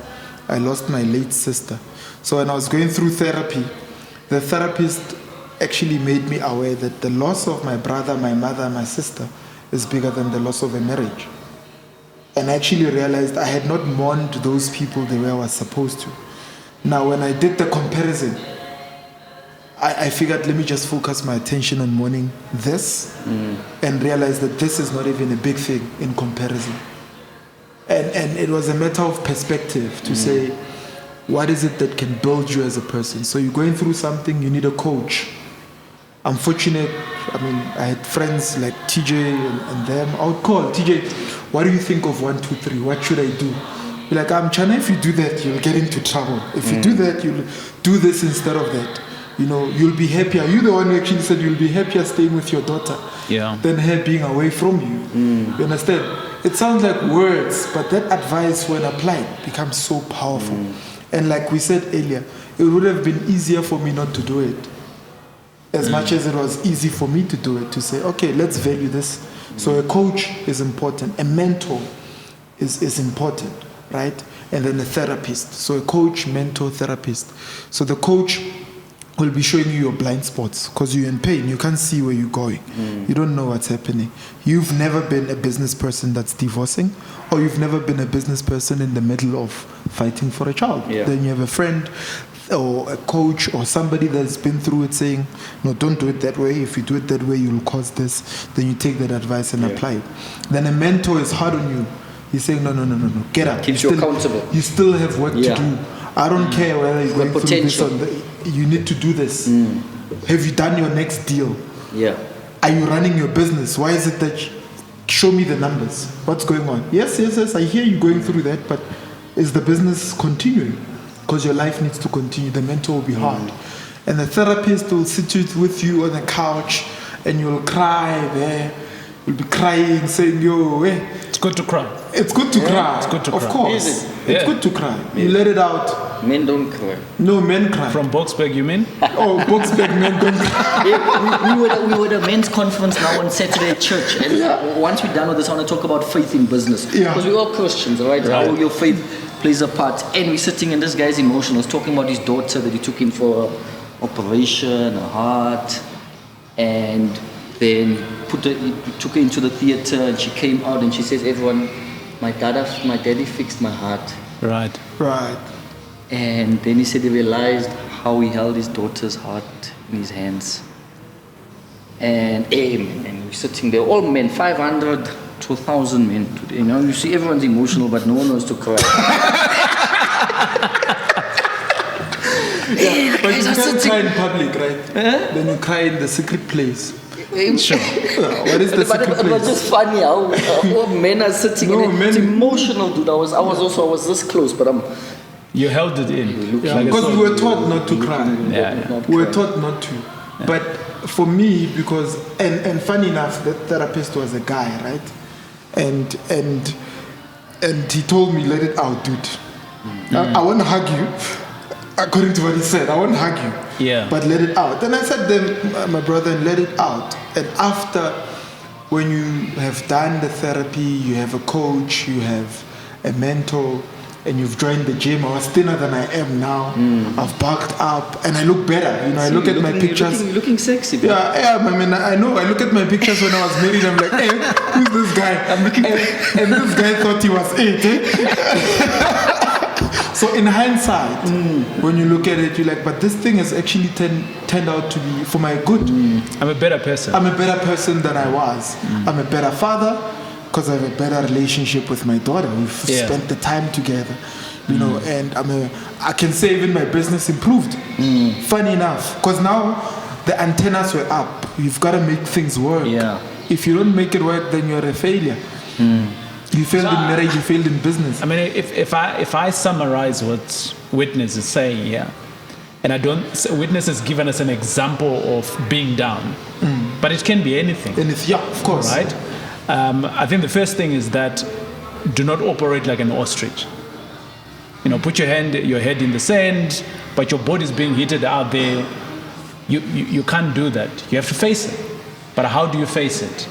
I lost my late sister. So when I was going through therapy, the therapist actually made me aware that the loss of my brother, my mother, my sister is bigger than the loss of a marriage. And I actually realized I had not mourned those people the way I was supposed to. Now, when I did the comparison, I figured, let me just focus my attention on mourning this and realize that this is not even a big thing in comparison. And it was a matter of perspective to say, what is it that can build you as a person? So you're going through something, you need a coach. I'm fortunate, I mean, I had friends like TJ and them. I would call, TJ, what do you think of 1, 2, 3? What should I do? Be like, Chana, if you do that, you'll get into trouble. If you do that, you'll do this instead of that. You know, you'll be happier. You're the one who actually said you'll be happier staying with your daughter than her being away from you. You understand? It sounds like words, but that advice, when applied, becomes so powerful. And like we said earlier, it would have been easier for me not to do it, as much as it was easy for me to do it, to say, okay, let's value this. So a coach is important. A mentor is important, right? And then a therapist. So a coach, mentor, therapist. So the coach will be showing you your blind spots because you're in pain. You can't see where you're going. You don't know what's happening. You've never been a business person that's divorcing, or you've never been a business person in the middle of fighting for a child. Then you have a friend or a coach or somebody that's been through it saying, no, don't do it that way. If you do it that way, you'll cause this. Then you take that advice and apply it. Then a mentor is hard on you. He's saying, no, get up. Keeps you accountable. You still have work to do. I don't care whether you're going through this or you need to do this. Have you done your next deal? Are you running your business? Why is it that show me the numbers? What's going on? Yes, I hear you going through that, but is the business continuing? Because your life needs to continue. The mentor will be hard. And the therapist will sit with you on the couch and you'll cry there. You'll be crying, saying, yo, it's good to cry. It's good to cry. It's good to of cry. course. It's good to cry. You let it out. Men don't cry. No, men cry. From Boxberg, you mean? Oh, Boxberg, men don't cry. we were at a men's conference now on Saturday at church. And once we're done with this, I want to talk about faith in business. Because we're all Christians, right? How your faith plays a part. And we're sitting and this guy's emotional. He's talking about his daughter that he took in for an operation, a heart. And then he took her into the theater and she came out and she says, everyone, my daddy fixed my heart. Right. And then he said he realized how he held his daughter's heart in his hands. And amen. And we're sitting there, all men, 500 to 1,000 men today. You know, you see everyone's emotional, but no one wants to cry. But you can't cry in public, right? Then you cry in the secret place. Sure. What is the secret It was place? just funny how all men are sitting it's emotional, dude. I was this close, but you held it in. Because we were taught not to cry. We were taught not to. But for me, because and funny enough, the therapist was a guy, right? And he told me, let it out, dude. I want to hug you. According to what he said, I want to hug you. But let it out. And I said then, my brother, let it out. And after, when you have done the therapy, you have a coach, you have a mentor, and you've joined the gym. I was thinner than I am now. I've bulked up and I look better. You know, I look at my pictures. You're looking sexy, bro. Yeah, I mean, I know. I look at my pictures when I was married. I'm like, hey, who's this guy? And this guy thought he was 8. So in hindsight, when you look at it, you're like, but this thing has actually turned out to be for my good. I'm a better person. I'm a better person than I was. I'm a better father because I have a better relationship with my daughter. We've spent the time together, you know, and I can say even my business improved. Funny enough, because now the antennas were up. You've got to make things work. Yeah. If you don't make it work, then you're a failure. You failed in marriage, you failed in business. I mean, if I summarize what Witness is saying here, and Witness has given us an example of being down, but it can be anything. Yeah, of course. Right? I think the first thing is that do not operate like an ostrich. You know, put your head in the sand, but your body is being heated out there. You can't do that. You have to face it. But how do you face it?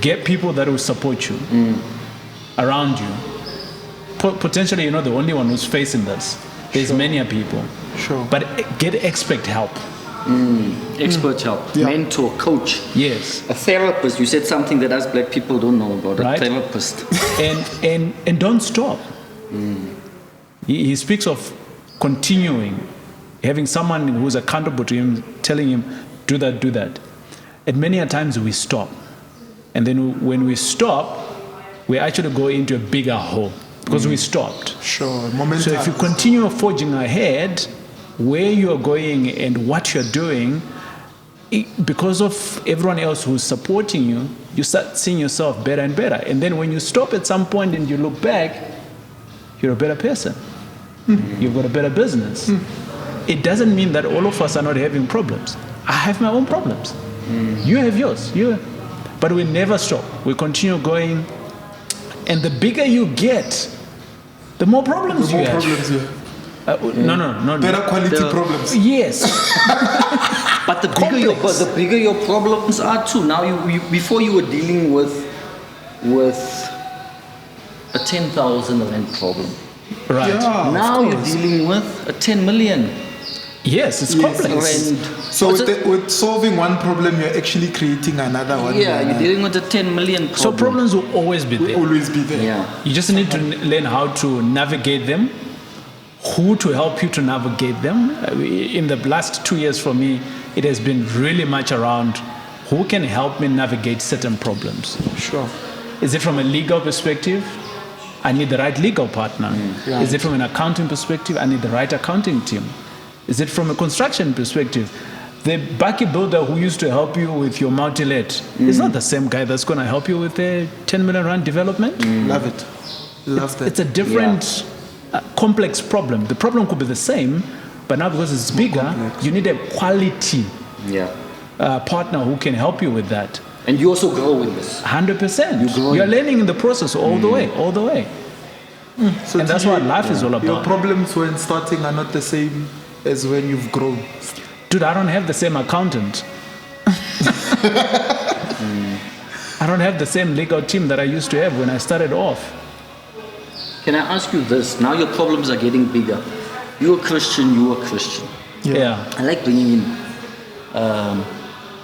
Get people that will support you around you. Potentially, you're not the only one who's facing this. There's many people. Sure. But get expert help. Expert help, mentor, coach. Yes. A therapist. You said something that us black people don't know about. Right? A therapist. and don't stop. He speaks of continuing, having someone who's accountable to him, telling him, do that. And many a times we stop. And then when we stop, we actually go into a bigger hole because we stopped. Sure. So if you continue forging ahead, where you're going and what you're doing, because of everyone else who's supporting you, you start seeing yourself better and better. And then when you stop at some point and you look back, you're a better person. You've got a better business. It doesn't mean that all of us are not having problems. I have my own problems. You have yours. But we never stop. We continue going. And the bigger you get, the more problems you have. No. Better quality problems. Yes. But the bigger your problems are too. Now you before you were dealing with a 10,000 rand problem. Right. Yeah, Now you're dealing with a 10 million. Yes, it's complex. So with solving one problem, you're actually creating another one. Yeah, you're dealing with a 10 million problem. So problems will always be there. Always be there. Yeah. You just need to learn how to navigate them, who to help you to navigate them. In the last 2 years for me, it has been really much around who can help me navigate certain problems. Sure. Is it from a legal perspective? I need the right legal partner. Right. Is it from an accounting perspective? I need the right accounting team. Is it from a construction perspective? The Baki builder who used to help you with your multi-let is not the same guy that's going to help you with a 10 million rand development. Love it. Love that. It's a different, complex problem. The problem could be the same, but now because it's bigger, complex. you need a quality Yeah. partner who can help you with that. And you also grow with this. 100%. grow. You're learning in the process all the way. So And that's what life is all Your about. problems when starting are not the same as when you've grown. Dude, I don't have the same accountant. I don't have the same legal team that I used to have when I started off. Can I ask you this? Now your problems are getting bigger. You're a Christian. Yeah. I like bringing in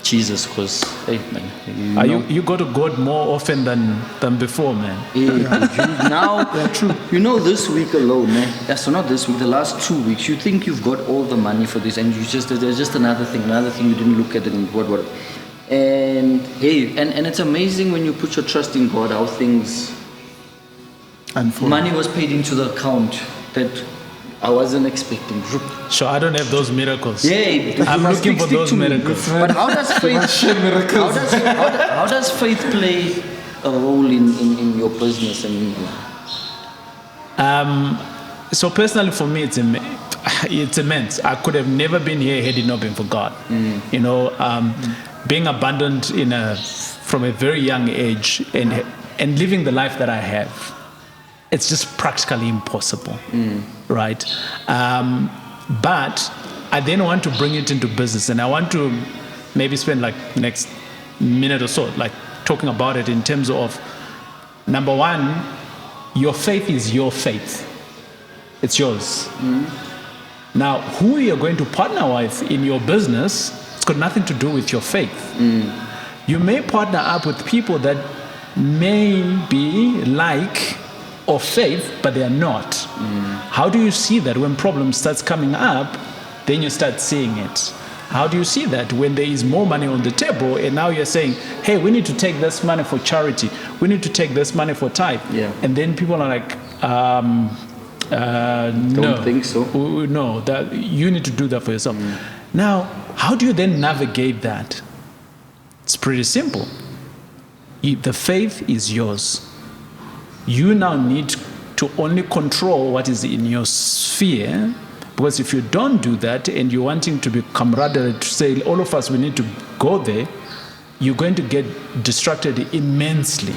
Jesus because, hey, man. You go to God more often than before, man. Now, you know, this week alone, man. So not this week, the last 2 weeks, you think you've got all the money for this, and there's just another thing you didn't look at, and what. And hey, and it's amazing when you put your trust in God, how things. Money was paid into the account that I wasn't expecting. Sure, I don't have those miracles. Yeah, I'm looking for those miracles. But how does faith? How does faith play a role in your business and? So personally, for me, it's immense. I could have never been here had it not been for God. You know, being abandoned from a very young age and living the life that I have. It's just practically impossible, right? But I then want to bring it into business, and I want to maybe spend like next minute or so, like talking about it in terms of, number one, your faith is your faith. It's yours. Now, who you're going to partner with in your business, it's got nothing to do with your faith. You may partner up with people that may be like of faith, but they are not. How do you see that when problem starts coming up, then you start seeing it? How do you see that when there is more money on the table and now you're saying, hey, we need to take this money for charity, we need to take this money for tithe, and then people are like, Don't think so. No, that you need to do that for yourself. Now, how do you then navigate that? It's pretty simple. The faith is yours. You now need to only control what is in your sphere, because if you don't do that and you're wanting to be camaraderie, to say all of us we need to go there, you're going to get distracted immensely.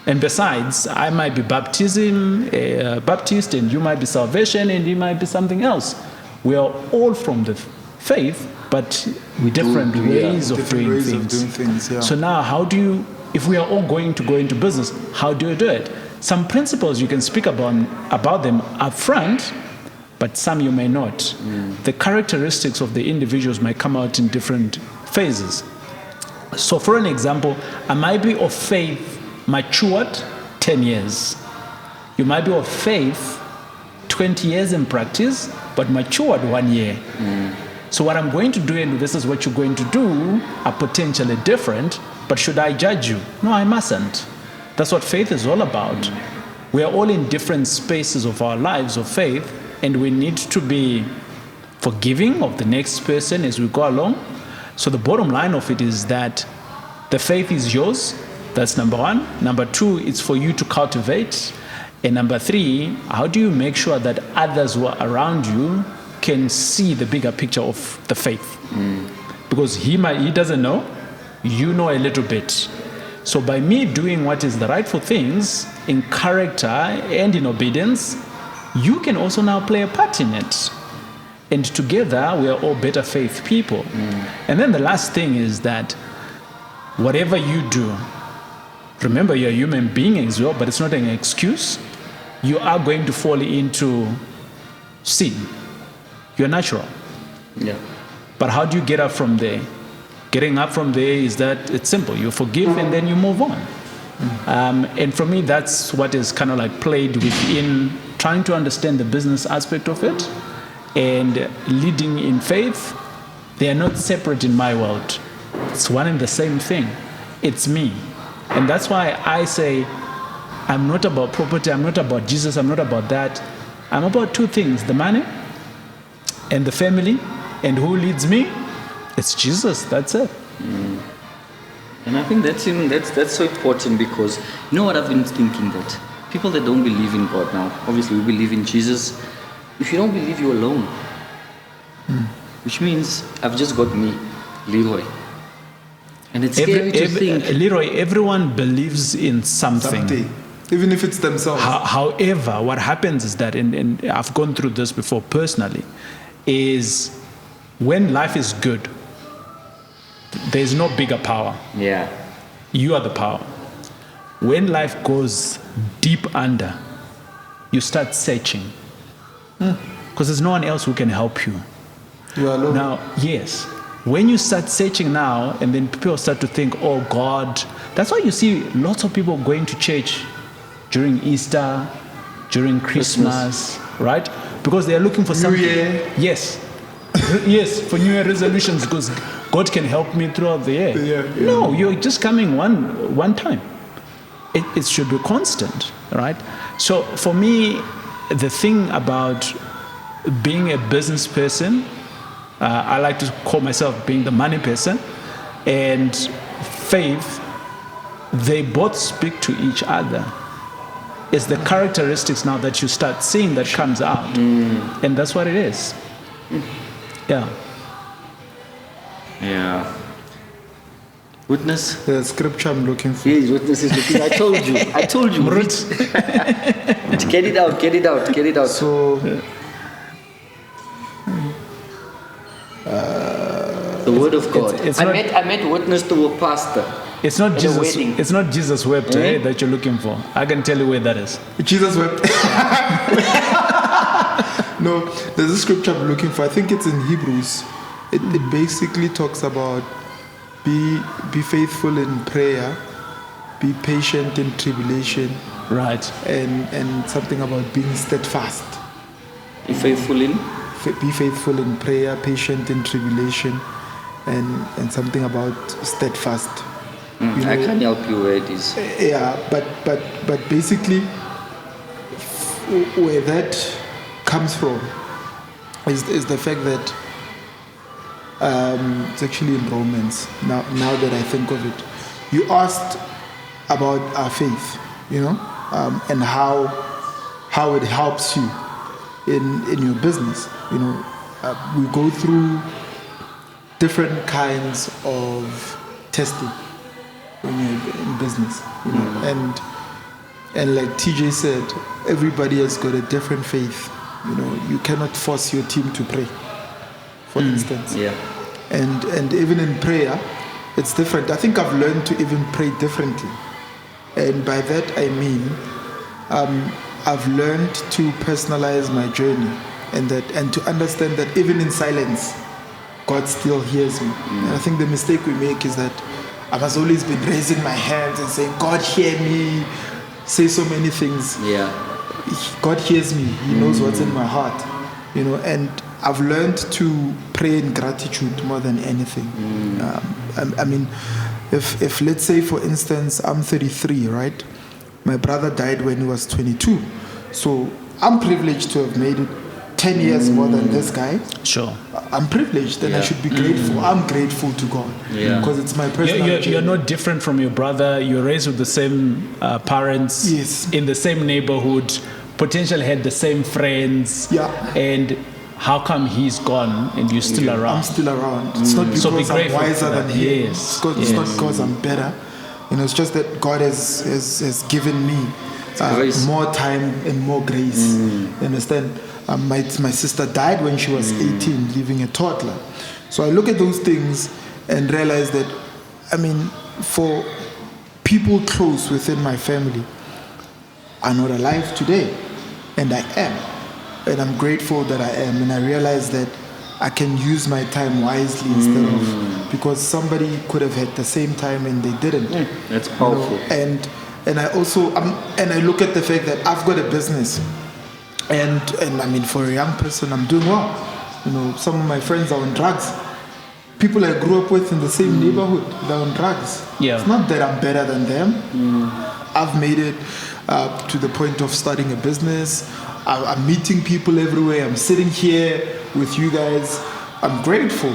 And besides, I might be Baptist and you might be salvation and you might be something else. We are all from the faith, but different ways of doing things. So now how do you, if we are all going to go into business, how do you do it? Some principles you can speak about them up front, but some you may not. The characteristics of the individuals might come out in different phases. So for an example, I might be of faith matured 10 years. You might be of faith 20 years in practice, but matured 1 year. So what I'm going to do, and this is what you're going to do, are potentially different, but should I judge you? No, I mustn't. That's what faith is all about. We are all in different spaces of our lives of faith, and we need to be forgiving of the next person as we go along. So the bottom line of it is that the faith is yours. That's number one. Number two, it's for you to cultivate. And number three, how do you make sure that others who are around you can see the bigger picture of the faith? Because he doesn't know, you know a little bit. So by me doing what is the rightful things in character and in obedience, you can also now play a part in it. And together, we are all better faith people. And then the last thing is that whatever you do, remember you're a human being as well, but it's not an excuse. You are going to fall into sin. You're natural. Yeah. But how do you get up from there? Getting up from there is that it's simple. You forgive and then you move on. And for me, that's what is kind of like played within trying to understand the business aspect of it and leading in faith. They are not separate in my world. It's one and the same thing. It's me. And that's why I say I'm not about property, I'm not about Jesus, I'm not about that. I'm about two things, the money and the family. And who leads me? It's Jesus, that's it. And I think that's so important, because you know what I've been thinking, that people that don't believe in God now, obviously we believe in Jesus. If you don't believe, you're alone. Which means I've just got me, Leroy. And it's scary to think. Leroy, everyone believes in something. Even if it's themselves. However, what happens is that, and I've gone through this before personally, is when life is good, there's no bigger power. Yeah. You are the power. When life goes deep under, you start searching. Because there's no one else who can help you. You are alone. Now, yes. When you start searching now, and then people start to think, oh God, that's why you see lots of people going to church during Easter, during Christmas, right? Because they are looking for something. New Year. Yes. Yes, for New Year resolutions, because God can help me throughout the year. Yeah. No, you're just coming one time. It should be constant, right? So for me, the thing about being a business person, I like to call myself being the money person, and faith, they both speak to each other. It's the characteristics now that you start seeing that comes out. And that's what it is. Yeah. Yeah. Witness. The scripture I'm looking for. Yes, witness is looking. I told you. Get it out. So, the word of God. It's I met witness to a pastor. It's not At a Jesus. wedding. It's not Jesus wept that you're looking for. I can tell you where that is. Jesus wept. No, there's a scripture I'm looking for. I think it's in Hebrews. It basically talks about be faithful in prayer, be patient in tribulation, Right. and something about being steadfast. Be faithful in. Be faithful in prayer, patient in tribulation, and something about steadfast. I can't help you where it is. Yeah, but basically, where that comes from is the fact that it's actually in Romans. Now that I think of it, you asked about our faith, and how it helps you in your business. We go through different kinds of testing when you're in business, and like TJ said, everybody has got a different faith. You cannot force your team to pray, for instance. Yeah. And even in prayer, it's different. I think I've learned to even pray differently, and by that I mean I've learned to personalize my journey, and to understand that even in silence, God still hears me. And I think the mistake we make is that I have always been raising my hands and saying, God hear me, say so many things. Yeah. God hears me. He knows what's in my heart. And I've learned to pray in gratitude more than anything. I mean, if let's say, for instance, I'm 33, right? My brother died when he was 22. So I'm privileged to have made it 10 years more than this guy. Sure. I'm privileged and I should be grateful. I'm grateful to God because it's my personal You're not different from your brother. You're raised with the same parents, Yes. in the same neighborhood, potentially had the same friends. Yeah. And how come he's gone and you're still around? I'm still around. It's not because So be I'm grateful wiser for than that. him. Yes. It's not because I'm better. It's just that God has given me grace. more time and more grace. You understand? My sister died when she was 18, leaving a toddler. So I look at those things and realize that, for people close within my family are not alive today, and I am. And I'm grateful that I am, and I realize that I can use my time wisely instead of, because somebody could have had the same time and they didn't. That's powerful. And I also and I look at the fact that I've got a business, and for a young person I'm doing well. Some of my friends are on drugs. People I grew up with in the same neighborhood, they're on drugs. Yeah. It's not that I'm better than them. I've made it to the point of starting a business. I'm meeting people everywhere. I'm sitting here with you guys. I'm grateful.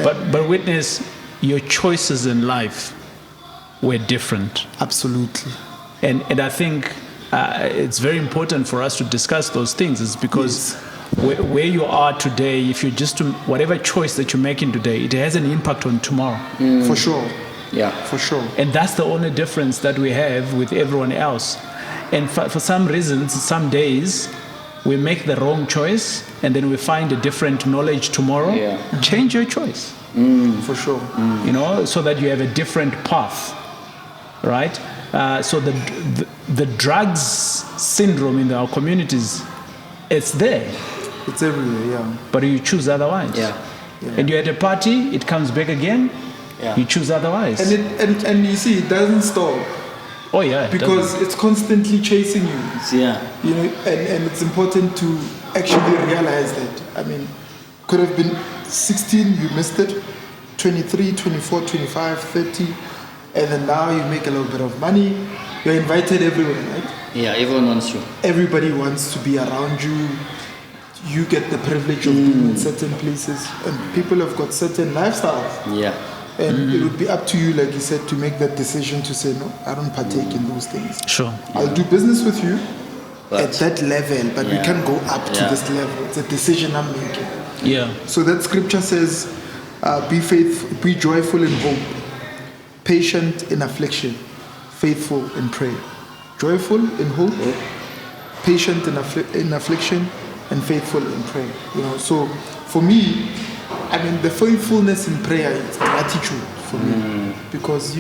But witness, your choices in life were different. Absolutely. And I think it's very important for us to discuss those things. It's because where you are today, if you just whatever choice that you're making today, it has an impact on tomorrow. For sure. Yeah. For sure. And that's the only difference that we have with everyone else. And for some reasons, some days, we make the wrong choice and then we find a different knowledge tomorrow. Yeah. Change your choice. For sure. So that you have a different path, right? So the drugs syndrome in our communities, it's there. It's everywhere, yeah. But you choose otherwise. Yeah. And you're at a party, it comes back again. Yeah. You choose otherwise. And you see, it doesn't stop. Oh yeah. Because it's constantly chasing you. Yeah. And it's important to actually realize that. Could have been 16, you missed it, 23, 24, 25, 30, and then now you make a little bit of money. You're invited everywhere, right? Yeah, everyone wants you. Everybody wants to be around you. You get the privilege of being in certain places, and people have got certain lifestyles. Yeah. And it would be up to you, like you said, to make that decision to say, no, I don't partake in those things. Sure. I'll do business with you But- at that level, but we Yeah. can't go up to Yeah. this level. It's a decision I'm making. Yeah. So that scripture says, be faithful, be joyful in hope, patient in affliction, faithful in prayer. Joyful in hope, patient in affliction, and faithful in prayer. So for me, the faithfulness in prayer is gratitude for me, because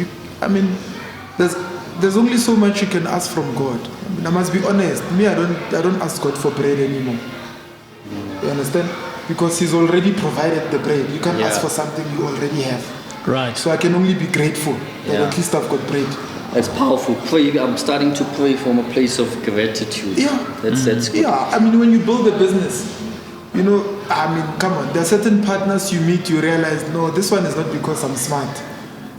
there's only so much you can ask from God. I must be honest. Me, I don't ask God for bread anymore. You understand? Because He's already provided the bread. You can't ask for something you already have. Right. So I can only be grateful that at least I've got bread. That's powerful. Pray. I'm starting to pray from a place of gratitude. Yeah. That's good. Yeah. When you build a business, come on. There are certain partners you meet, you realize, no, this one is not because I'm smart.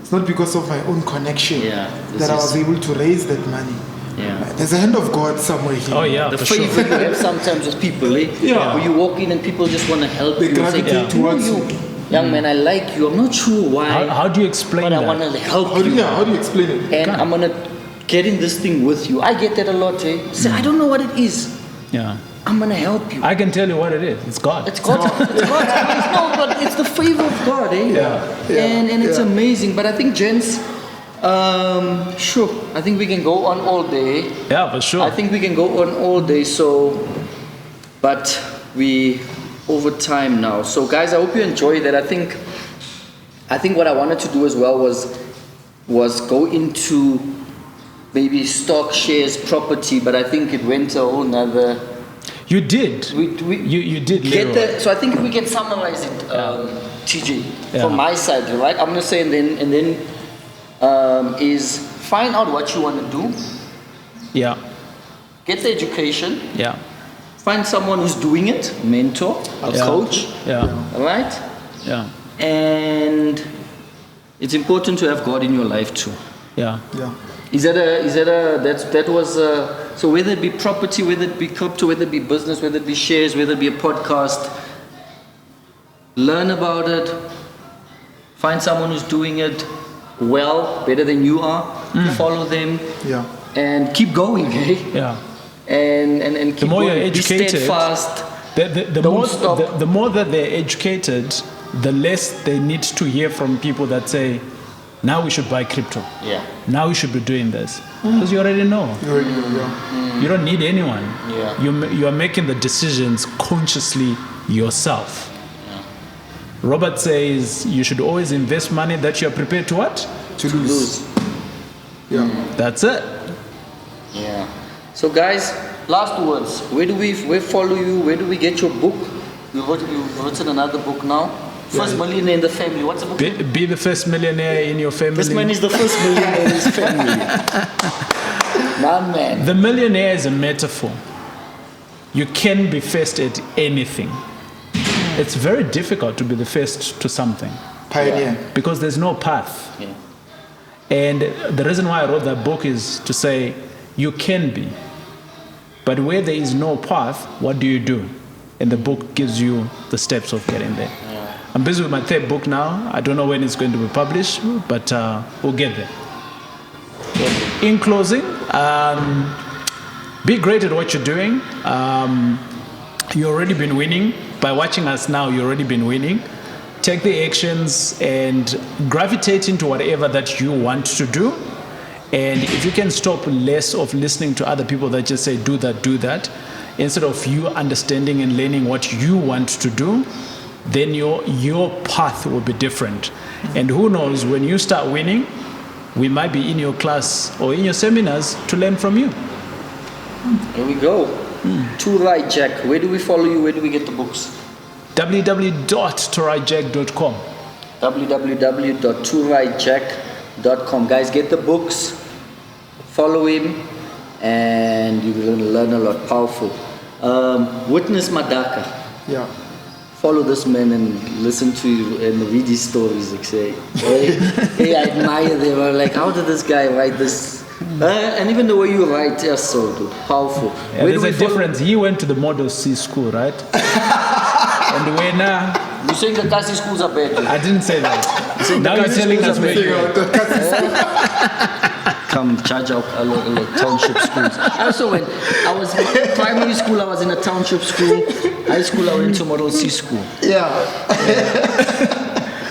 It's not because of my own connection that I was able to raise that money. Yeah. There's a hand of God somewhere here. Oh yeah, the favor you have sometimes with people, where you walk in and people just want to help they you. gravitate towards you. Young man, I like you. I'm not sure why. How do you explain but that? I want to help you. How do you explain it? And I'm going to get in this thing with you. I get that a lot, Say, I don't know what it is. Yeah. I'm going to help you. I can tell you what it is. It's God. It's God. It's God. No, but it's the favor of God, And it's amazing. But I think, gents, sure. I think we can go on all day. Yeah, for sure. I think we can go on all day. But we over time now. So, guys, I hope you enjoy that. I think what I wanted to do as well was go into maybe stock, shares, property. But I think it went a whole nother. You did. You did. Get so I think if we can summarize it, TJ, from my side, right? I'm gonna say, and then is find out what you want to do. Yeah. Get the education. Yeah. Find someone who's doing it, mentor, a coach. Yeah. All right. Yeah. And it's important to have God in your life too. Yeah. Yeah. So whether it be property, whether it be crypto, whether it be business, whether it be shares, whether it be a podcast, learn about it. Find someone who's doing it well, better than you are. Follow them. Yeah. And keep going, Yeah. And keep the more going. you're educated, be steadfast. The more that they're educated, the less they need to hear from people that say, now we should buy crypto. Yeah. Now we should be doing this. Because you already know. You don't need anyone. Yeah. You are making the decisions consciously yourself. Yeah. Robert says you should always invest money that you are prepared to what? To lose. Yeah. That's it. Yeah. So guys, last words. Where follow you? Where do we get your book? You've written another book now. First millionaire in the family. What's the book? Be the first millionaire in your family. This man is the first millionaire in his family. My man. The millionaire is a metaphor. You can be first at anything. It's very difficult to be the first to something. Pioneer. Because there's no path. Yeah. And the reason why I wrote that book is to say you can be. But where there is no path, what do you do? And the book gives you the steps of getting there. Yeah. I'm busy with my third book now. I don't know when it's going to be published, but we'll get there. In closing, be great at what you're doing. You've already been winning. By watching us now, you've already been winning. Take the actions and gravitate into whatever that you want to do. And if you can stop less of listening to other people that just say, do that, instead of you understanding and learning what you want to do, then your path will be different. And who knows, when you start winning, we might be in your class or in your seminars to learn from you. Here we go. Taurai Jack. Where do we follow you? Where do we get the books? www.tauraijack.com. www.tauraijack.com. Guys, get the books. Follow him. And you're going to learn a lot. Powerful. Witness Mdaka. Yeah. Follow this man and listen to and read his stories. Like say, hey, I admire them. I'm like, how did this guy write this? And even the way you write, yes, so good, powerful. Yeah, there's a difference. He went to the Model C school, right? And when you're saying the Kasi schools are bad. I didn't say that. Now you're telling us where you are. Come charge out a township schools. Also, when I was in primary school, I was in a township school. High school, I went to Model C school. Yeah.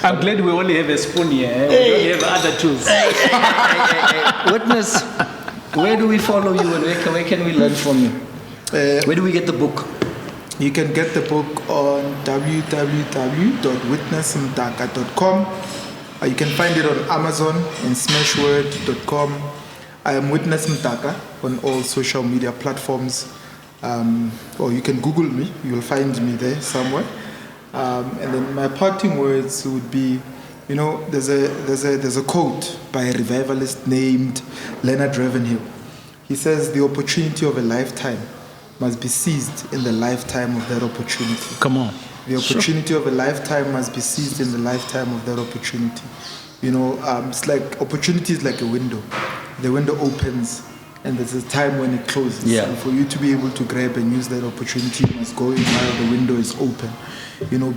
I'm glad we only have a spoon here. We don't have other tools. Hey. Witness, where do we follow you and where can we learn from you? Where do we get the book? You can get the book on www.witnessmdaka.com. You can find it on Amazon and smashword.com. I am Witness Mdaka on all social media platforms. Or you can Google me, you'll find me there somewhere. And then my parting words would be, there's a quote by a revivalist named Leonard Ravenhill. He says, the opportunity of a lifetime must be seized in the lifetime of that opportunity. Come on. The opportunity of a lifetime must be seized in the lifetime of that opportunity. It's like opportunity is like a window. The window opens and there's a time when it closes. Yeah. And for you to be able to grab and use that opportunity, you must go in while the window is open.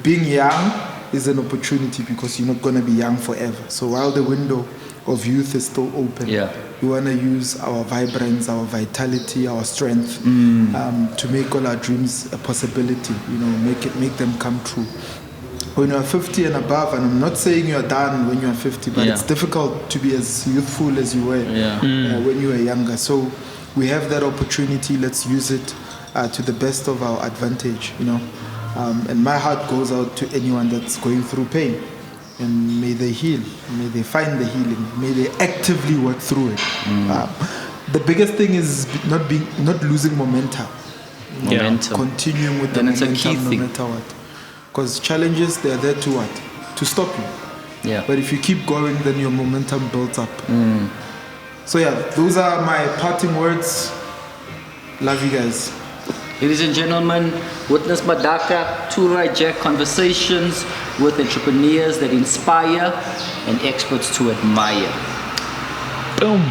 Being young is an opportunity because you're not going to be young forever. So while the window of youth is still open, we want to use our vibrance, our vitality, our strength to make all our dreams a possibility, make them come true. When you're 50 and above, and I'm not saying you're done when you're 50, but it's difficult to be as youthful as you were when you were younger. So we have that opportunity, let's use it to the best of our advantage, and my heart goes out to anyone that's going through pain. And may they heal, may they find the healing, may they actively work through it. The biggest thing is not losing momentum. Continuing with the momentum no matter what. Because challenges, they're there to what? To stop you. Yeah. But if you keep going, then your momentum builds up. So those are my parting words. Love you guys. Ladies and gentlemen, Witness Mdaka, Taurai Jack, conversations with entrepreneurs that inspire and experts to admire. Boom.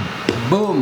Boom.